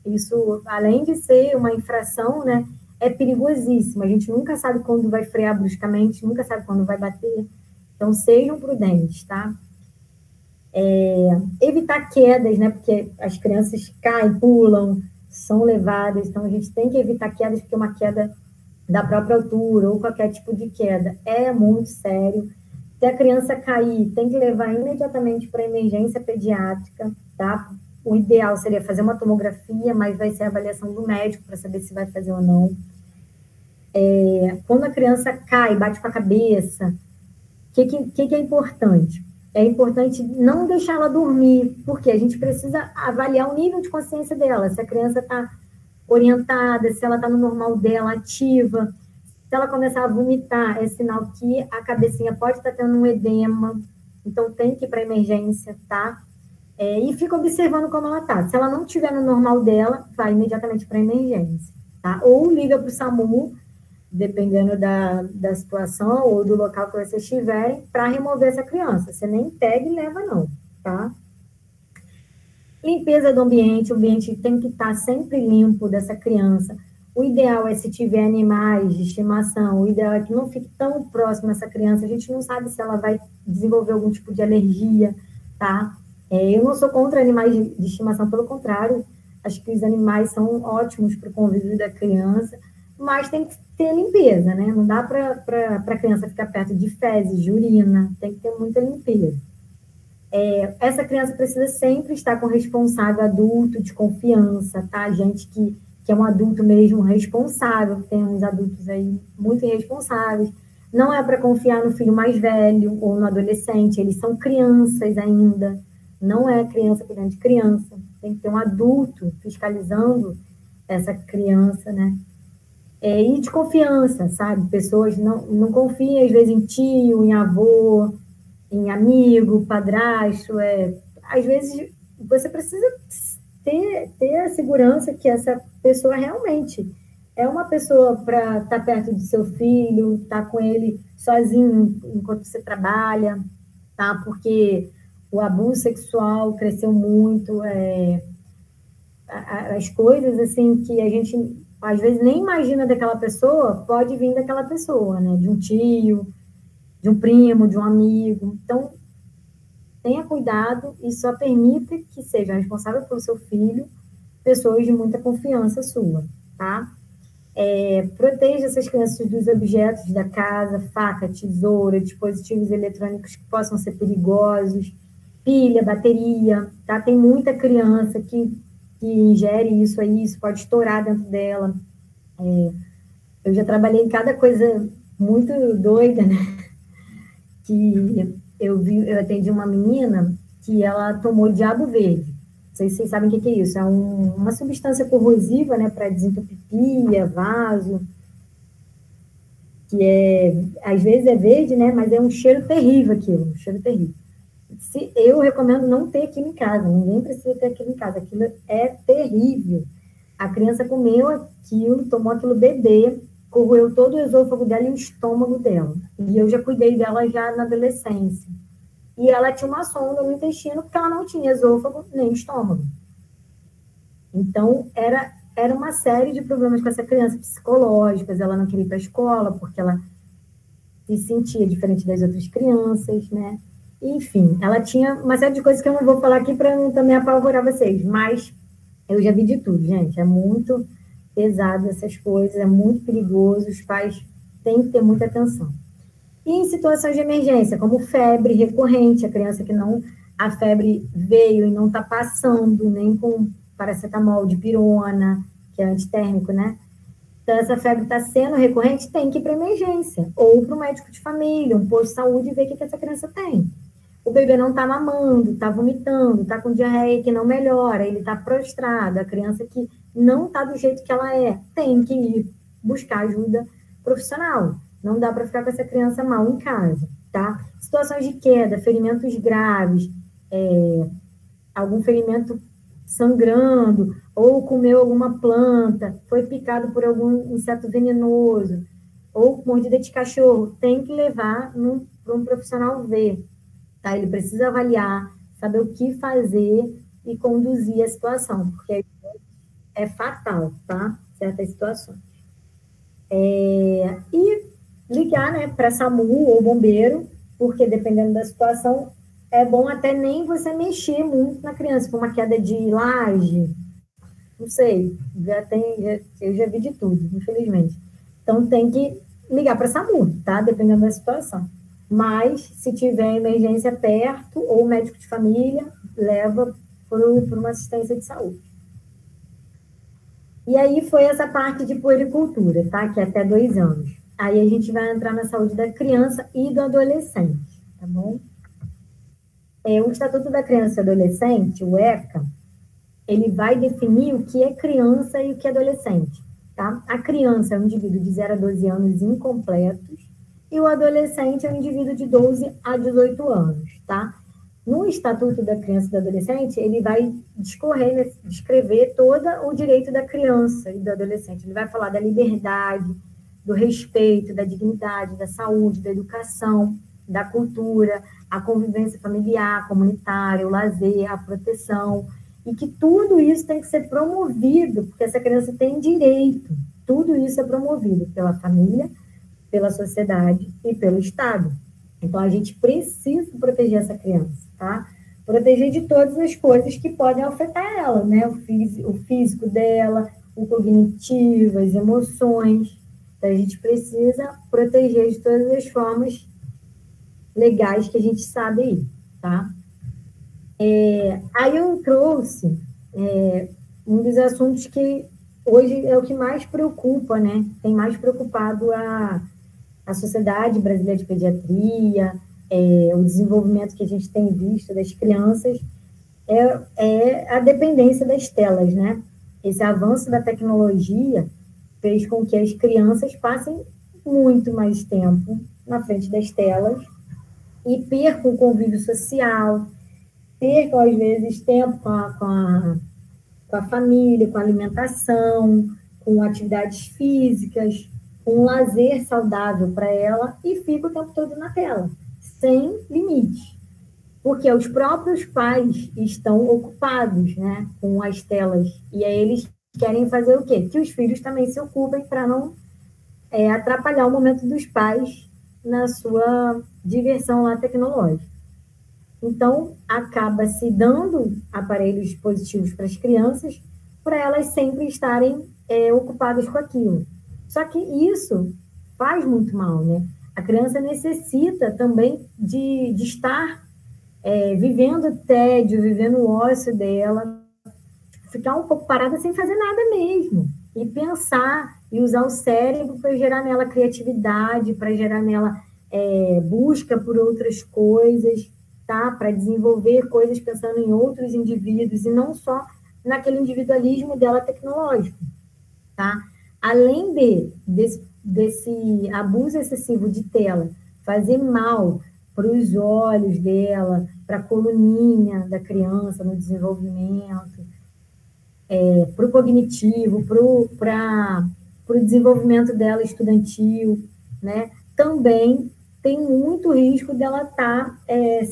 Isso, além de ser uma infração, né, é perigosíssimo. A gente nunca sabe quando vai frear bruscamente, nunca sabe quando vai bater. Então, sejam prudentes, tá? Evitar quedas, né, porque as crianças caem, pulam, são levadas. Então, a gente tem que evitar quedas, porque uma queda da própria altura ou qualquer tipo de queda é muito sério. Se a criança cair, tem que levar imediatamente para a emergência pediátrica, tá? O ideal seria fazer uma tomografia, mas vai ser a avaliação do médico para saber se vai fazer ou não. Quando a criança cai, bate com a cabeça, o que é importante? É importante não deixar ela dormir, porque a gente precisa avaliar o nível de consciência dela, se a criança está orientada, se ela está no normal dela, ativa. Se ela começar a vomitar, é sinal que a cabecinha pode estar tendo um edema, então tem que ir para emergência, tá? E fica observando como ela tá. Se ela não estiver no normal dela, vai imediatamente para emergência, tá? Ou liga para o SAMU, dependendo da situação ou do local que vocês estiverem, para remover essa criança. Você nem pega e leva, não, tá? Limpeza do ambiente, o ambiente tem que estar sempre limpo dessa criança. O ideal é, se tiver animais de estimação, o ideal é que não fique tão próximo essa criança. A gente não sabe se ela vai desenvolver algum tipo de alergia, tá? Eu não sou contra animais de estimação, pelo contrário, acho que os animais são ótimos para o convívio da criança, mas tem que ter limpeza, né? Não dá para a criança ficar perto de fezes, de urina, tem que ter muita limpeza. Essa criança precisa sempre estar com o responsável adulto de confiança, tá? Gente que é um adulto mesmo responsável, tem uns adultos aí muito irresponsáveis. Não é para confiar no filho mais velho ou no adolescente, eles são crianças ainda, não é criança cuidando de criança, tem que ter um adulto fiscalizando essa criança, né? E de confiança, sabe? Pessoas não confiam, às vezes, em tio, em avô, em amigo, padrasto. Às vezes, você precisa ter a segurança que essa pessoa realmente é uma pessoa para estar perto do seu filho, estar com ele sozinho enquanto você trabalha, tá? Porque o abuso sexual cresceu muito, as coisas assim que a gente às vezes nem imagina daquela pessoa, pode vir daquela pessoa, né? De um tio, de um primo, de um amigo. Então, tenha cuidado e só permita que seja responsável pelo seu filho pessoas de muita confiança sua, tá? Proteja essas crianças dos objetos da casa, faca, tesoura, dispositivos eletrônicos que possam ser perigosos, pilha, bateria, tá? Tem muita criança que ingere isso aí, isso pode estourar dentro dela. Eu já trabalhei em cada coisa muito doida, né? Que eu atendi uma menina que ela tomou diabo verde. Não sei se vocês sabem o que é isso. É uma substância corrosiva, né, para desentupir pia, vaso, que às vezes é verde, né, mas é um cheiro terrível aquilo, um cheiro terrível. Eu recomendo não ter aquilo em casa, ninguém precisa ter aquilo em casa, aquilo é terrível. A criança comeu aquilo, tomou aquilo bebê, corroeu todo o esôfago dela e o estômago dela. E eu já cuidei dela já na adolescência. E ela tinha uma sonda no intestino porque ela não tinha esôfago nem estômago. Então, era uma série de problemas com essa criança, psicológicas, ela não queria ir para a escola porque ela se sentia diferente das outras crianças, né? Enfim, ela tinha uma série de coisas que eu não vou falar aqui para não também apavorar vocês, mas eu já vi de tudo, gente. É muito pesado essas coisas, é muito perigoso, os pais têm que ter muita atenção. E em situações de emergência, como febre recorrente, a criança a febre veio e não está passando, nem com paracetamol, dipirona, que é antitérmico, né? Então, essa febre está sendo recorrente, tem que ir para emergência, ou para o médico de família, um posto de saúde, e ver o que essa criança tem. O bebê não está mamando, está vomitando, está com diarreia que não melhora, ele está prostrado, a criança que não está do jeito que ela tem que ir buscar ajuda profissional. Não dá para ficar com essa criança mal em casa, tá? Situações de queda, ferimentos graves, algum ferimento sangrando, ou comeu alguma planta, foi picado por algum inseto venenoso, ou mordida de cachorro, tem que levar para um profissional ver, tá? Ele precisa avaliar, saber o que fazer e conduzir a situação, porque é fatal, tá? Certas situações. E ligar, né, para SAMU ou bombeiro, porque dependendo da situação, é bom até nem você mexer muito na criança, com uma queda de laje, não sei, eu já vi de tudo, infelizmente. Então, tem que ligar para SAMU, tá? Dependendo da situação. Mas, se tiver emergência perto, ou médico de família, leva para uma assistência de saúde. E aí foi essa parte de puericultura, tá? Que é até 2 anos. Aí a gente vai entrar na saúde da criança e do adolescente, tá bom? O Estatuto da Criança e Adolescente, o ECA, ele vai definir o que é criança e o que é adolescente, tá? A criança é um indivíduo de 0 a 12 anos incompletos e o adolescente é um indivíduo de 12 a 18 anos, tá? No Estatuto da Criança e do Adolescente, ele vai descrever todo o direito da criança e do adolescente. Ele vai falar da liberdade, do respeito, da dignidade, da saúde, da educação, da cultura, a convivência familiar, comunitária, o lazer, a proteção, e que tudo isso tem que ser promovido, porque essa criança tem direito. Tudo isso é promovido pela família, pela sociedade e pelo Estado. Então, a gente precisa proteger essa criança, tá? proteger de todas as coisas que podem afetar ela, né? O físico dela, o cognitivo, as emoções. Então, a gente precisa proteger de todas as formas legais que a gente sabe aí, tá? Aí eu trouxe um dos assuntos que hoje é o que mais preocupa, né? Tem mais preocupado a Sociedade Brasileira de Pediatria, o desenvolvimento que a gente tem visto das crianças, é a dependência das telas, né? Esse avanço da tecnologia fez com que as crianças passem muito mais tempo na frente das telas e percam o convívio social, percam, às vezes, tempo com a família, com a alimentação, com atividades físicas, com um lazer saudável para ela, e fica o tempo todo na tela, sem limite. Porque os próprios pais estão ocupados, né, com as telas, e aí eles querem fazer o quê? Que os filhos também se ocupem para não atrapalhar o momento dos pais na sua diversão lá tecnológica. Então, acaba se dando aparelhos dispositivos para as crianças, para elas sempre estarem ocupadas com aquilo. Só que isso faz muito mal, né? A criança necessita também de estar vivendo o tédio, vivendo o ócio dela, ficar um pouco parada sem fazer nada mesmo, e pensar, e usar o cérebro para gerar nela criatividade, para gerar nela busca por outras coisas, tá? Para desenvolver coisas pensando em outros indivíduos, e não só naquele individualismo dela tecnológico, tá? Além desse abuso excessivo de tela fazer mal para os olhos dela, para a coluninha da criança no desenvolvimento, para o cognitivo, para o desenvolvimento dela estudantil, né? Também tem muito risco dela estar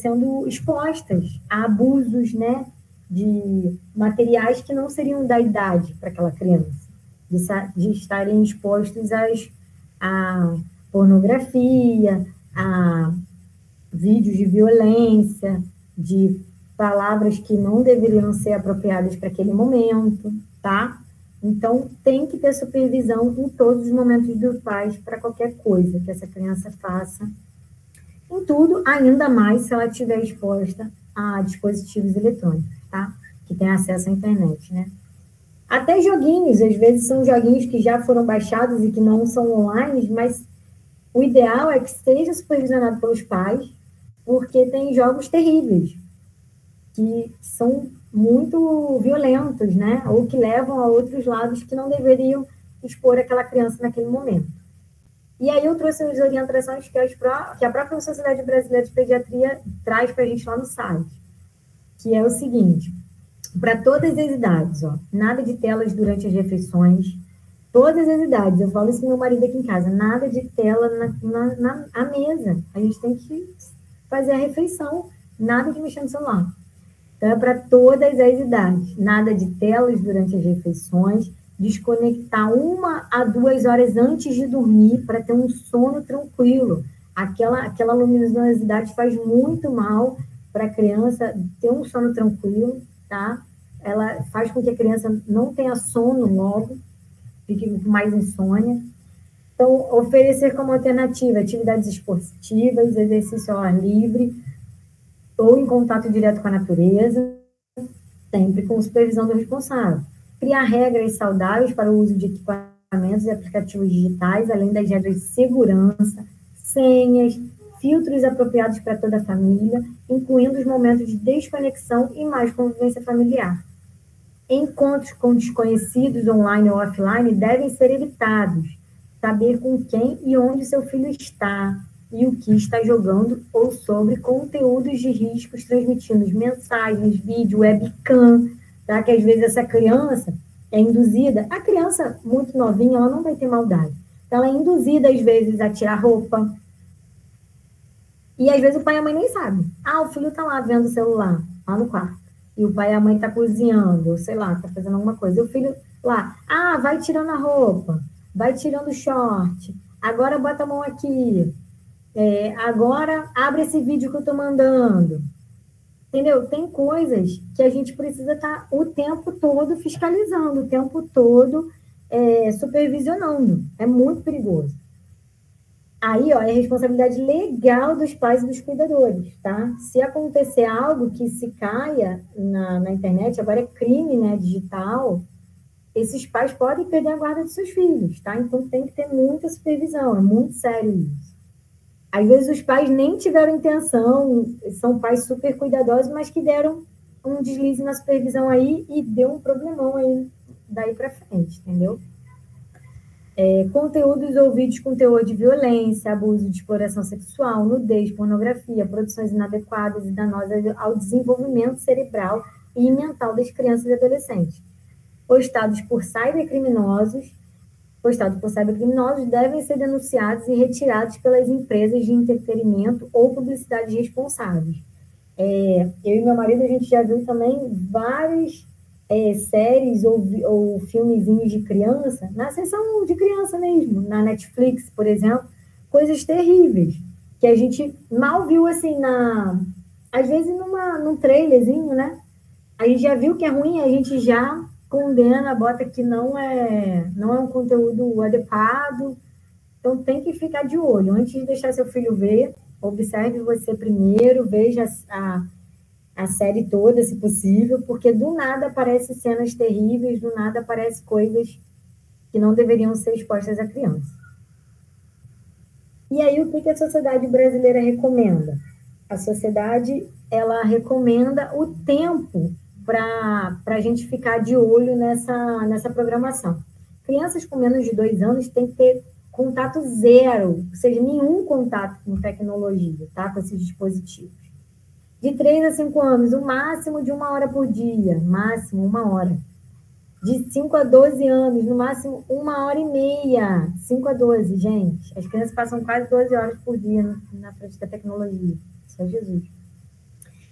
sendo expostas a abusos, né, de materiais que não seriam da idade para aquela criança, de estarem expostos a pornografia, a vídeos de violência, de palavras que não deveriam ser apropriadas para aquele momento, tá? Então, tem que ter supervisão em todos os momentos dos pais para qualquer coisa que essa criança faça. Em tudo, ainda mais se ela estiver exposta a dispositivos eletrônicos, tá? Que tem acesso à internet, né? Até joguinhos, às vezes são joguinhos que já foram baixados e que não são online, mas o ideal é que seja supervisionado pelos pais, porque tem jogos terríveis, que são muito violentos, né? Ou que levam a outros lados que não deveriam expor aquela criança naquele momento. E aí eu trouxe as orientações que a própria Sociedade Brasileira de Pediatria traz para a gente lá no site, que é o seguinte: para todas as idades, ó, nada de telas durante as refeições, todas as idades, eu falo isso com meu marido aqui em casa, nada de tela na mesa, a gente tem que fazer a refeição, nada de mexer no celular. Então, é para todas as idades, nada de telas durante as refeições, desconectar 1 a 2 horas antes de dormir para ter um sono tranquilo. Aquela luminosidade faz muito mal para a criança ter um sono tranquilo, tá? Ela faz com que a criança não tenha sono logo, fique com mais insônia. Então, oferecer como alternativa atividades esportivas, exercício ao ar livre, ou em contato direto com a natureza, sempre com supervisão do responsável. Criar regras saudáveis para o uso de equipamentos e aplicativos digitais, além das regras de segurança, senhas, filtros apropriados para toda a família, incluindo os momentos de desconexão e mais convivência familiar. Encontros com desconhecidos online ou offline devem ser evitados. Saber com quem e onde seu filho está e o que está jogando, ou sobre conteúdos de riscos transmitindo mensagens, vídeo, webcam, tá? Que às vezes essa criança é induzida, a criança muito novinha, ela não vai ter maldade, então ela é induzida às vezes a tirar roupa, e às vezes o pai e a mãe nem sabem. O filho está lá vendo o celular, lá no quarto, e o pai e a mãe está cozinhando, ou sei lá, está fazendo alguma coisa, e o filho lá, vai tirando a roupa, vai tirando o short, agora bota a mão aqui, agora abre esse vídeo que eu estou mandando. Entendeu? Tem coisas que a gente precisa estar o tempo todo fiscalizando, o tempo todo supervisionando. É muito perigoso. Aí, ó, é responsabilidade legal dos pais e dos cuidadores, tá? Se acontecer algo que se caia na internet, agora é crime, né, digital, esses pais podem perder a guarda dos seus filhos, tá? Então tem que ter muita supervisão, é muito sério isso. Às vezes os pais nem tiveram intenção, são pais super cuidadosos, mas que deram um deslize na supervisão aí e deu um problemão aí daí para frente, entendeu? Conteúdos ou vídeos com teor de violência, abuso de exploração sexual, nudez, pornografia, produções inadequadas e danosas ao desenvolvimento cerebral e mental das crianças e adolescentes. Postados por cybercriminosos devem ser denunciados e retirados pelas empresas de entretenimento ou publicidade responsáveis. Eu e meu marido, a gente já viu também várias séries ou filmezinhos de criança, na seção de criança mesmo, na Netflix, por exemplo, coisas terríveis, que a gente mal viu, assim, às vezes num trailerzinho, né? A gente já viu que é ruim, a gente já condena, bota que não é um conteúdo adequado. Então, tem que ficar de olho. Antes de deixar seu filho ver, observe você primeiro, veja a série toda, se possível, porque do nada aparecem cenas terríveis, do nada aparecem coisas que não deveriam ser expostas à criança. E aí, o que a sociedade brasileira recomenda? A sociedade, ela recomenda o tempo para a gente ficar de olho nessa programação. Crianças com menos de 2 anos têm que ter contato zero, ou seja, nenhum contato com tecnologia, tá? Com esses dispositivos. De 3 a 5 anos, o máximo de 1 hora por dia, máximo 1 hora. De 5 a 12 anos, no máximo 1 hora e meia. 5 a 12, gente. As crianças passam quase 12 horas por dia na frente da tecnologia. Só Jesus.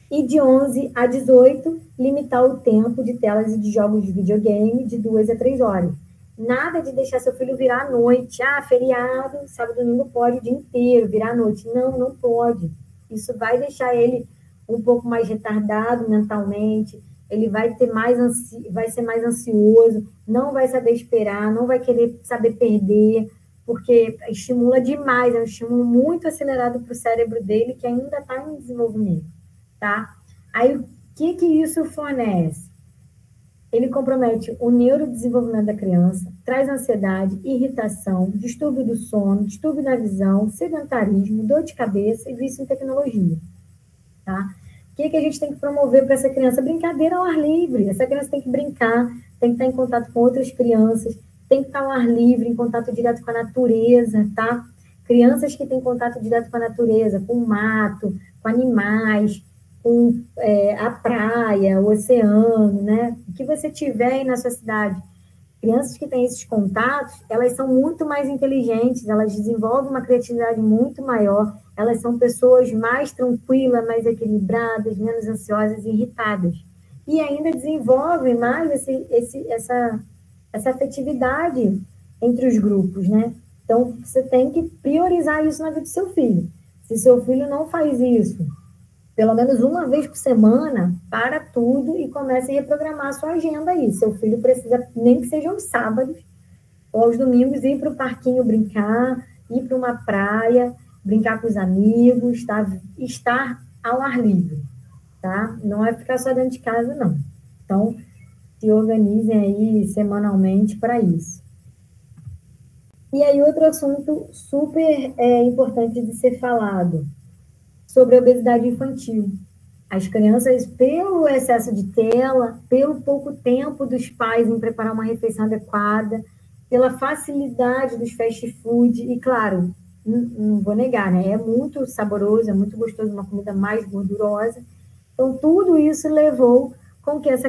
E de 11 a 18, limitar o tempo de telas e de jogos de videogame de 2 a 3 horas. Nada de deixar seu filho virar à noite. Feriado, sábado e domingo pode o dia inteiro, virar à noite. Não, não pode. Isso vai deixar ele um pouco mais retardado mentalmente, ele vai ser mais ansioso, não vai saber esperar, não vai querer saber perder, porque estimula demais, é um estímulo muito acelerado para o cérebro dele, que ainda está em desenvolvimento, tá? Aí, o que isso fornece? Ele compromete o neurodesenvolvimento da criança, traz ansiedade, irritação, distúrbio do sono, distúrbio da visão, sedentarismo, dor de cabeça e vício em tecnologia, tá? O que a gente tem que promover para essa criança? Brincadeira ao ar livre. Essa criança tem que brincar, tem que estar em contato com outras crianças, tem que estar ao ar livre, em contato direto com a natureza, tá? Crianças que têm contato direto com a natureza, com o mato, com animais, com a praia, o oceano, né? O que você tiver aí na sua cidade. Crianças que têm esses contatos, elas são muito mais inteligentes, elas desenvolvem uma criatividade muito maior, elas são pessoas mais tranquilas, mais equilibradas, menos ansiosas e irritadas. E ainda desenvolvem mais essa afetividade entre os grupos, né? Então, você tem que priorizar isso na vida do seu filho. Se seu filho não faz isso, pelo menos uma vez por semana, para tudo e comece a reprogramar a sua agenda aí. Seu filho precisa, nem que sejam os sábados ou aos domingos, ir para o parquinho brincar, ir para uma praia, brincar com os amigos, tá? Estar ao ar livre, tá? Não é ficar só dentro de casa, não. Então, se organizem aí semanalmente para isso. E aí, outro assunto super importante de ser falado, sobre a obesidade infantil. As crianças, pelo excesso de tela, pelo pouco tempo dos pais em preparar uma refeição adequada, pela facilidade dos fast food, e claro, não vou negar, né? É muito saboroso, é muito gostoso, uma comida mais gordurosa. Então, tudo isso levou com que as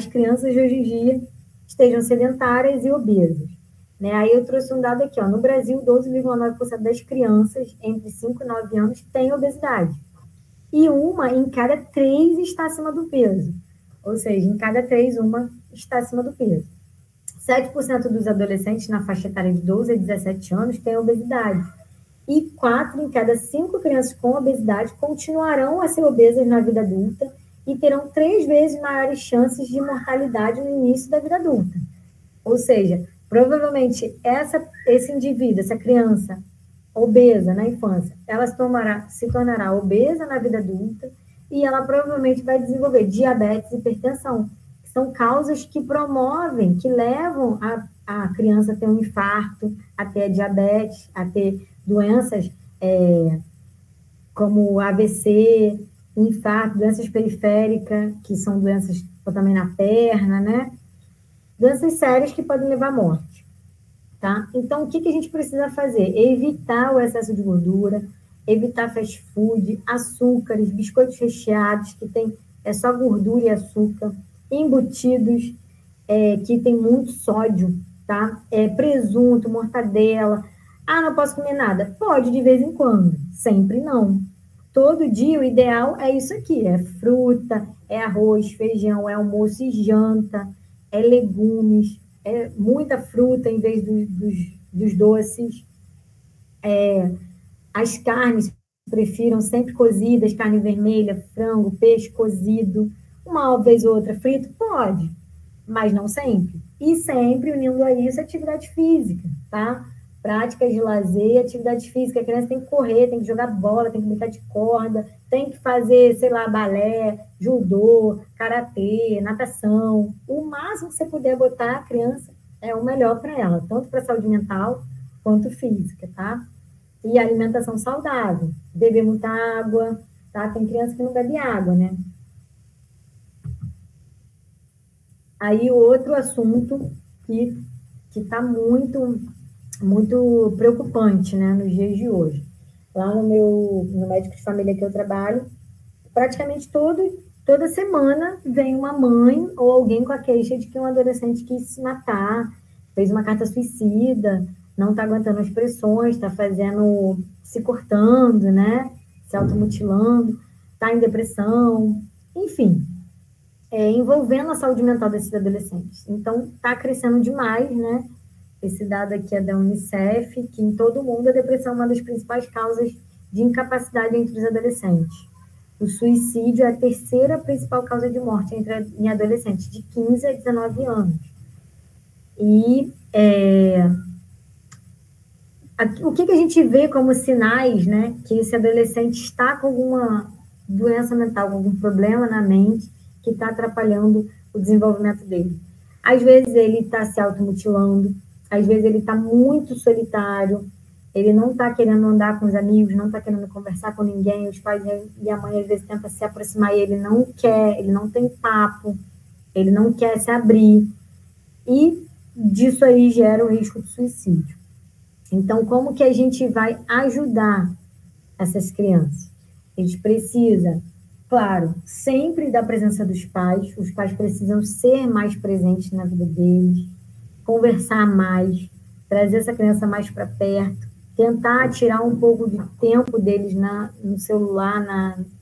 crianças de hoje em dia, estejam sedentárias e obesas. Né? Aí eu trouxe um dado aqui, ó, no Brasil, 12,9% das crianças entre 5 e 9 anos têm obesidade. E 1 em cada 3 está acima do peso. Ou seja, em cada 3, 1 está acima do peso. 7% dos adolescentes na faixa etária de 12 a 17 anos têm obesidade. e 4 em cada 5 crianças com obesidade continuarão a ser obesas na vida adulta e terão 3 vezes maiores chances de mortalidade no início da vida adulta. Ou seja, provavelmente esse indivíduo, essa criança obesa na infância, ela se tornará obesa na vida adulta e ela provavelmente vai desenvolver diabetes e hipertensão, que são causas que promovem, que levam a criança a ter um infarto, a ter diabetes, a ter doenças como AVC, infarto, doenças periféricas, que são doenças também na perna, né? Doenças sérias que podem levar à morte, tá? Então, o que a gente precisa fazer? Evitar o excesso de gordura, evitar fast food, açúcares, biscoitos recheados, que tem só gordura e açúcar, embutidos, que tem muito sódio, tá? Presunto, mortadela. Ah, não posso comer nada? Pode, de vez em quando. Sempre não. Todo dia o ideal é isso aqui, é fruta, é arroz, feijão, é almoço e janta, é legumes, é muita fruta em vez dos doces. As carnes, prefiram sempre cozidas, carne vermelha, frango, peixe cozido. Uma vez ou outra frito? Pode, mas não sempre. E sempre unindo a isso a atividade física, tá? Práticas de lazer, atividade física. A criança tem que correr, tem que jogar bola, tem que brincar de corda, tem que fazer, sei lá, balé, judô, karatê, natação. O máximo que você puder botar a criança é o melhor para ela, tanto para a saúde mental quanto física, tá? E alimentação saudável, beber muita água, tá? Tem criança que não bebe água, né? Aí, outro assunto que está muito preocupante, né, nos dias de hoje. Lá no médico de família que eu trabalho, praticamente toda semana vem uma mãe ou alguém com a queixa de que um adolescente quis se matar, fez uma carta suicida, não está aguentando as pressões, está se cortando, né, se automutilando, está em depressão, enfim, envolvendo a saúde mental desses adolescentes. Então, está crescendo demais, né? Esse dado aqui é da Unicef, que em todo o mundo a depressão é uma das principais causas de incapacidade entre os adolescentes. O suicídio é a terceira principal causa de morte em adolescentes de 15 a 19 anos. E o que a gente vê como sinais, né, que esse adolescente está com alguma doença mental, com algum problema na mente que está atrapalhando o desenvolvimento dele? Às vezes ele está se automutilando, às vezes ele está muito solitário, ele não está querendo andar com os amigos, não está querendo conversar com ninguém, os pais e a mãe às vezes tentam se aproximar e ele não quer, ele não tem papo, ele não quer se abrir, e disso aí gera o risco de suicídio. Então, como que a gente vai ajudar essas crianças? A gente precisa, claro, sempre da presença dos pais, os pais precisam ser mais presentes na vida deles, conversar mais, trazer essa criança mais para perto, tentar tirar um pouco de tempo deles no celular,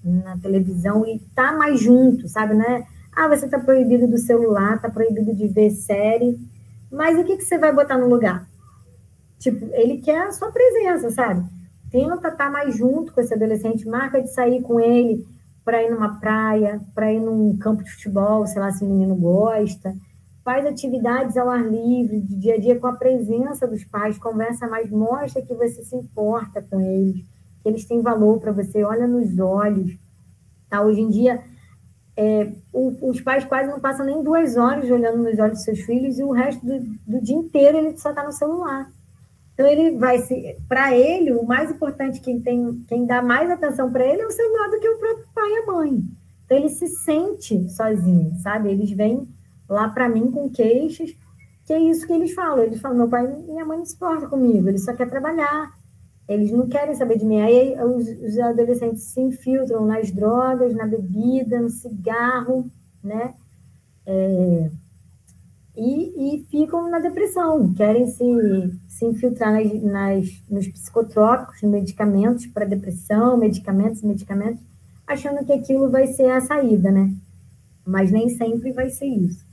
na televisão e estar mais junto, sabe, né? Ah, você está proibido do celular, está proibido de ver série, mas o que você vai botar no lugar? Tipo, ele quer a sua presença, sabe? Tenta estar mais junto com esse adolescente, marca de sair com ele para ir numa praia, para ir num campo de futebol, sei lá, se o menino gosta. Faz atividades ao ar livre, de dia a dia, com a presença dos pais, conversa mais, mostra que você se importa com eles, que eles têm valor para você, olha nos olhos. Tá? Hoje em dia, os pais quase não passam nem 2 horas olhando nos olhos dos seus filhos e o resto do dia inteiro ele só está no celular. Então, para ele, o mais importante, quem dá mais atenção para ele é o celular do que o próprio pai e a mãe. Então, ele se sente sozinho, sabe? Eles vêm lá para mim com queixas, que é isso que eles falam. Eles falam, meu pai e minha mãe não se importam comigo, eles só querem trabalhar, eles não querem saber de mim. Aí os adolescentes se infiltram nas drogas, na bebida, no cigarro, né? E ficam na depressão, querem se infiltrar nos psicotrópicos, nos medicamentos para depressão, medicamentos, achando que aquilo vai ser a saída, né? Mas nem sempre vai ser isso.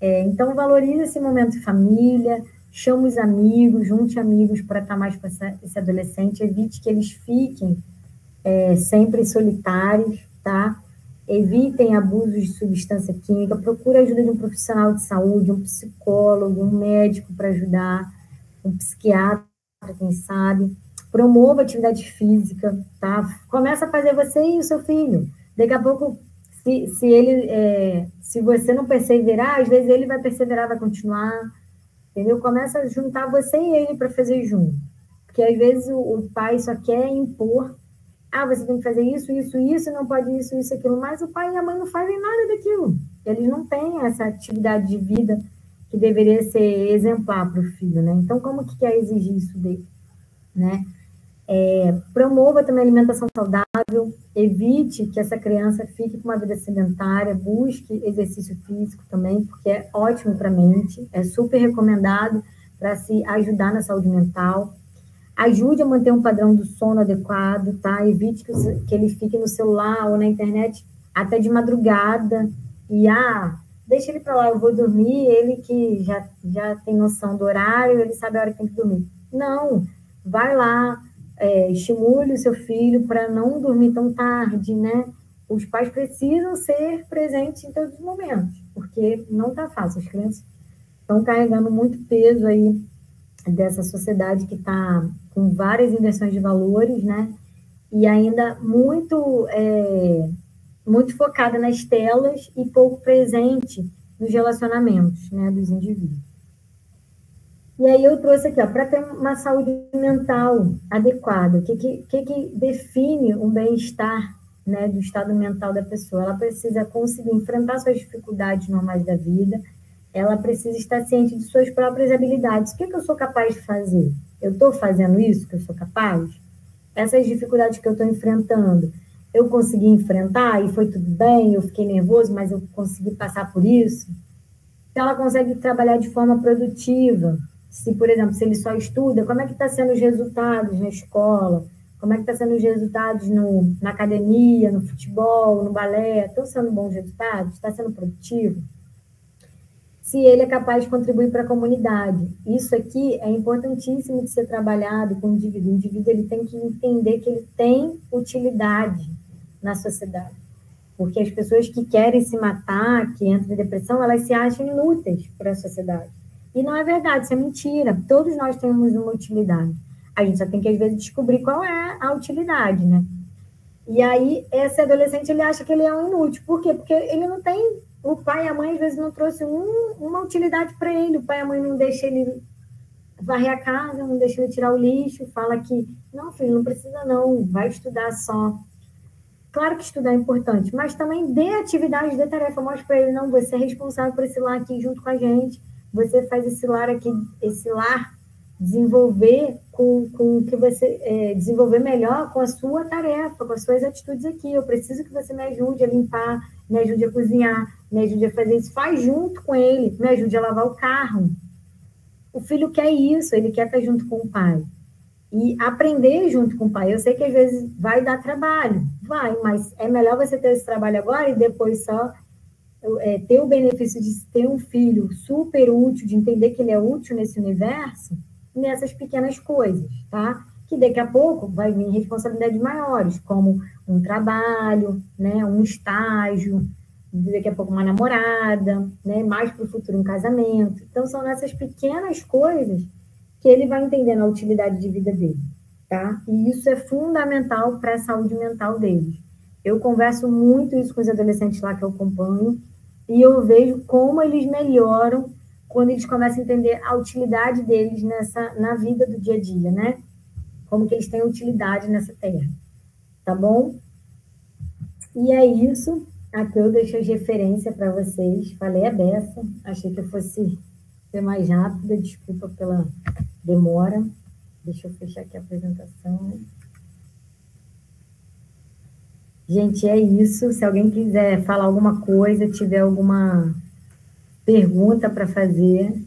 Então, valorize esse momento de família, chame os amigos, junte amigos para estar mais com esse adolescente, evite que eles fiquem sempre solitários, tá? Evitem abusos de substância química, procure a ajuda de um profissional de saúde, um psicólogo, um médico para ajudar, um psiquiatra, quem sabe. Promova atividade física, tá? Começa a fazer você e o seu filho. Daqui a pouco, se você não perseverar, às vezes ele vai perseverar, vai continuar, entendeu? Começa a juntar você e ele para fazer junto. Porque às vezes o pai só quer impor. Você tem que fazer isso, isso, isso, não pode isso, isso, aquilo. Mas o pai e a mãe não fazem nada daquilo. Eles não têm essa atividade de vida que deveria ser exemplar para o filho, né? Então, como que quer exigir isso dele, né? Promova também a alimentação saudável, evite que essa criança fique com uma vida sedentária, busque exercício físico também, porque é ótimo para a mente, é super recomendado para se ajudar na saúde mental. Ajude a manter um padrão do sono adequado, tá? Evite que ele fique no celular ou na internet até de madrugada. E, deixa ele para lá, eu vou dormir, ele que já tem noção do horário, ele sabe a hora que tem que dormir. Não, vai lá, estimule o seu filho para não dormir tão tarde, né? Os pais precisam ser presentes em todos os momentos, porque não está fácil. As crianças estão carregando muito peso aí dessa sociedade que está com várias inversões de valores, né? E ainda muito focada nas telas e pouco presente nos relacionamentos, né, dos indivíduos. E aí eu trouxe aqui, para ter uma saúde mental adequada, o que define um bem-estar, né, do estado mental da pessoa? Ela precisa conseguir enfrentar suas dificuldades normais da vida, ela precisa estar ciente de suas próprias habilidades. O que eu sou capaz de fazer? Eu estou fazendo isso que eu sou capaz? Essas dificuldades que eu estou enfrentando, eu consegui enfrentar e foi tudo bem, eu fiquei nervoso, mas eu consegui passar por isso? Se ela consegue trabalhar de forma produtiva, se, por exemplo, se ele só estuda, como é que está sendo os resultados na escola? Como é que está sendo os resultados na academia, no futebol, no balé? Estão sendo bons resultados? Está sendo produtivo? Se ele é capaz de contribuir para a comunidade. Isso aqui é importantíssimo de ser trabalhado com o indivíduo. O indivíduo ele tem que entender que ele tem utilidade na sociedade. Porque as pessoas que querem se matar, que entram em depressão, elas se acham inúteis para a sociedade. E não é verdade, isso é mentira. Todos nós temos uma utilidade. A gente só tem que, às vezes, descobrir qual é a utilidade, né? E aí, esse adolescente, ele acha que ele é um inútil. Por quê? Porque ele não tem... O pai e a mãe, às vezes, não trouxe uma utilidade para ele. O pai e a mãe não deixam ele varrer a casa, não deixam ele tirar o lixo, fala que, não, filho, não precisa não, vai estudar só. Claro que estudar é importante, mas também dê atividade, dê tarefa, mostre para ele, não, você é responsável por esse lar aqui junto com a gente, você faz esse lar aqui, esse lar desenvolver com que você desenvolver melhor com a sua tarefa, com as suas atitudes aqui. Eu preciso que você me ajude a limpar, me ajude a cozinhar, me ajude a fazer isso. Faz junto com ele, me ajude a lavar o carro. O filho quer isso, ele quer estar junto com o pai. E aprender junto com o pai. Eu sei que às vezes vai dar trabalho, vai, mas é melhor você ter esse trabalho agora e depois só ter o benefício de ter um filho super útil, de entender que ele é útil nesse universo, nessas pequenas coisas, tá? Que daqui a pouco vai vir responsabilidades maiores, como um trabalho, né, um estágio, daqui a pouco uma namorada, né, mais para o futuro um casamento. Então, são nessas pequenas coisas que ele vai entendendo a utilidade de vida dele, tá? E isso é fundamental para a saúde mental deles. Eu converso muito isso com os adolescentes lá que eu acompanho, e eu vejo como eles melhoram quando eles começam a entender a utilidade deles na vida do dia a dia, né? Como que eles têm utilidade nessa terra, tá bom? E é isso. Aqui eu deixo as referências para vocês. Falei a beça, achei que eu fosse ser mais rápida, desculpa pela demora. Deixa eu fechar aqui a apresentação. Gente, é isso. Se alguém quiser falar alguma coisa, tiver alguma pergunta para fazer,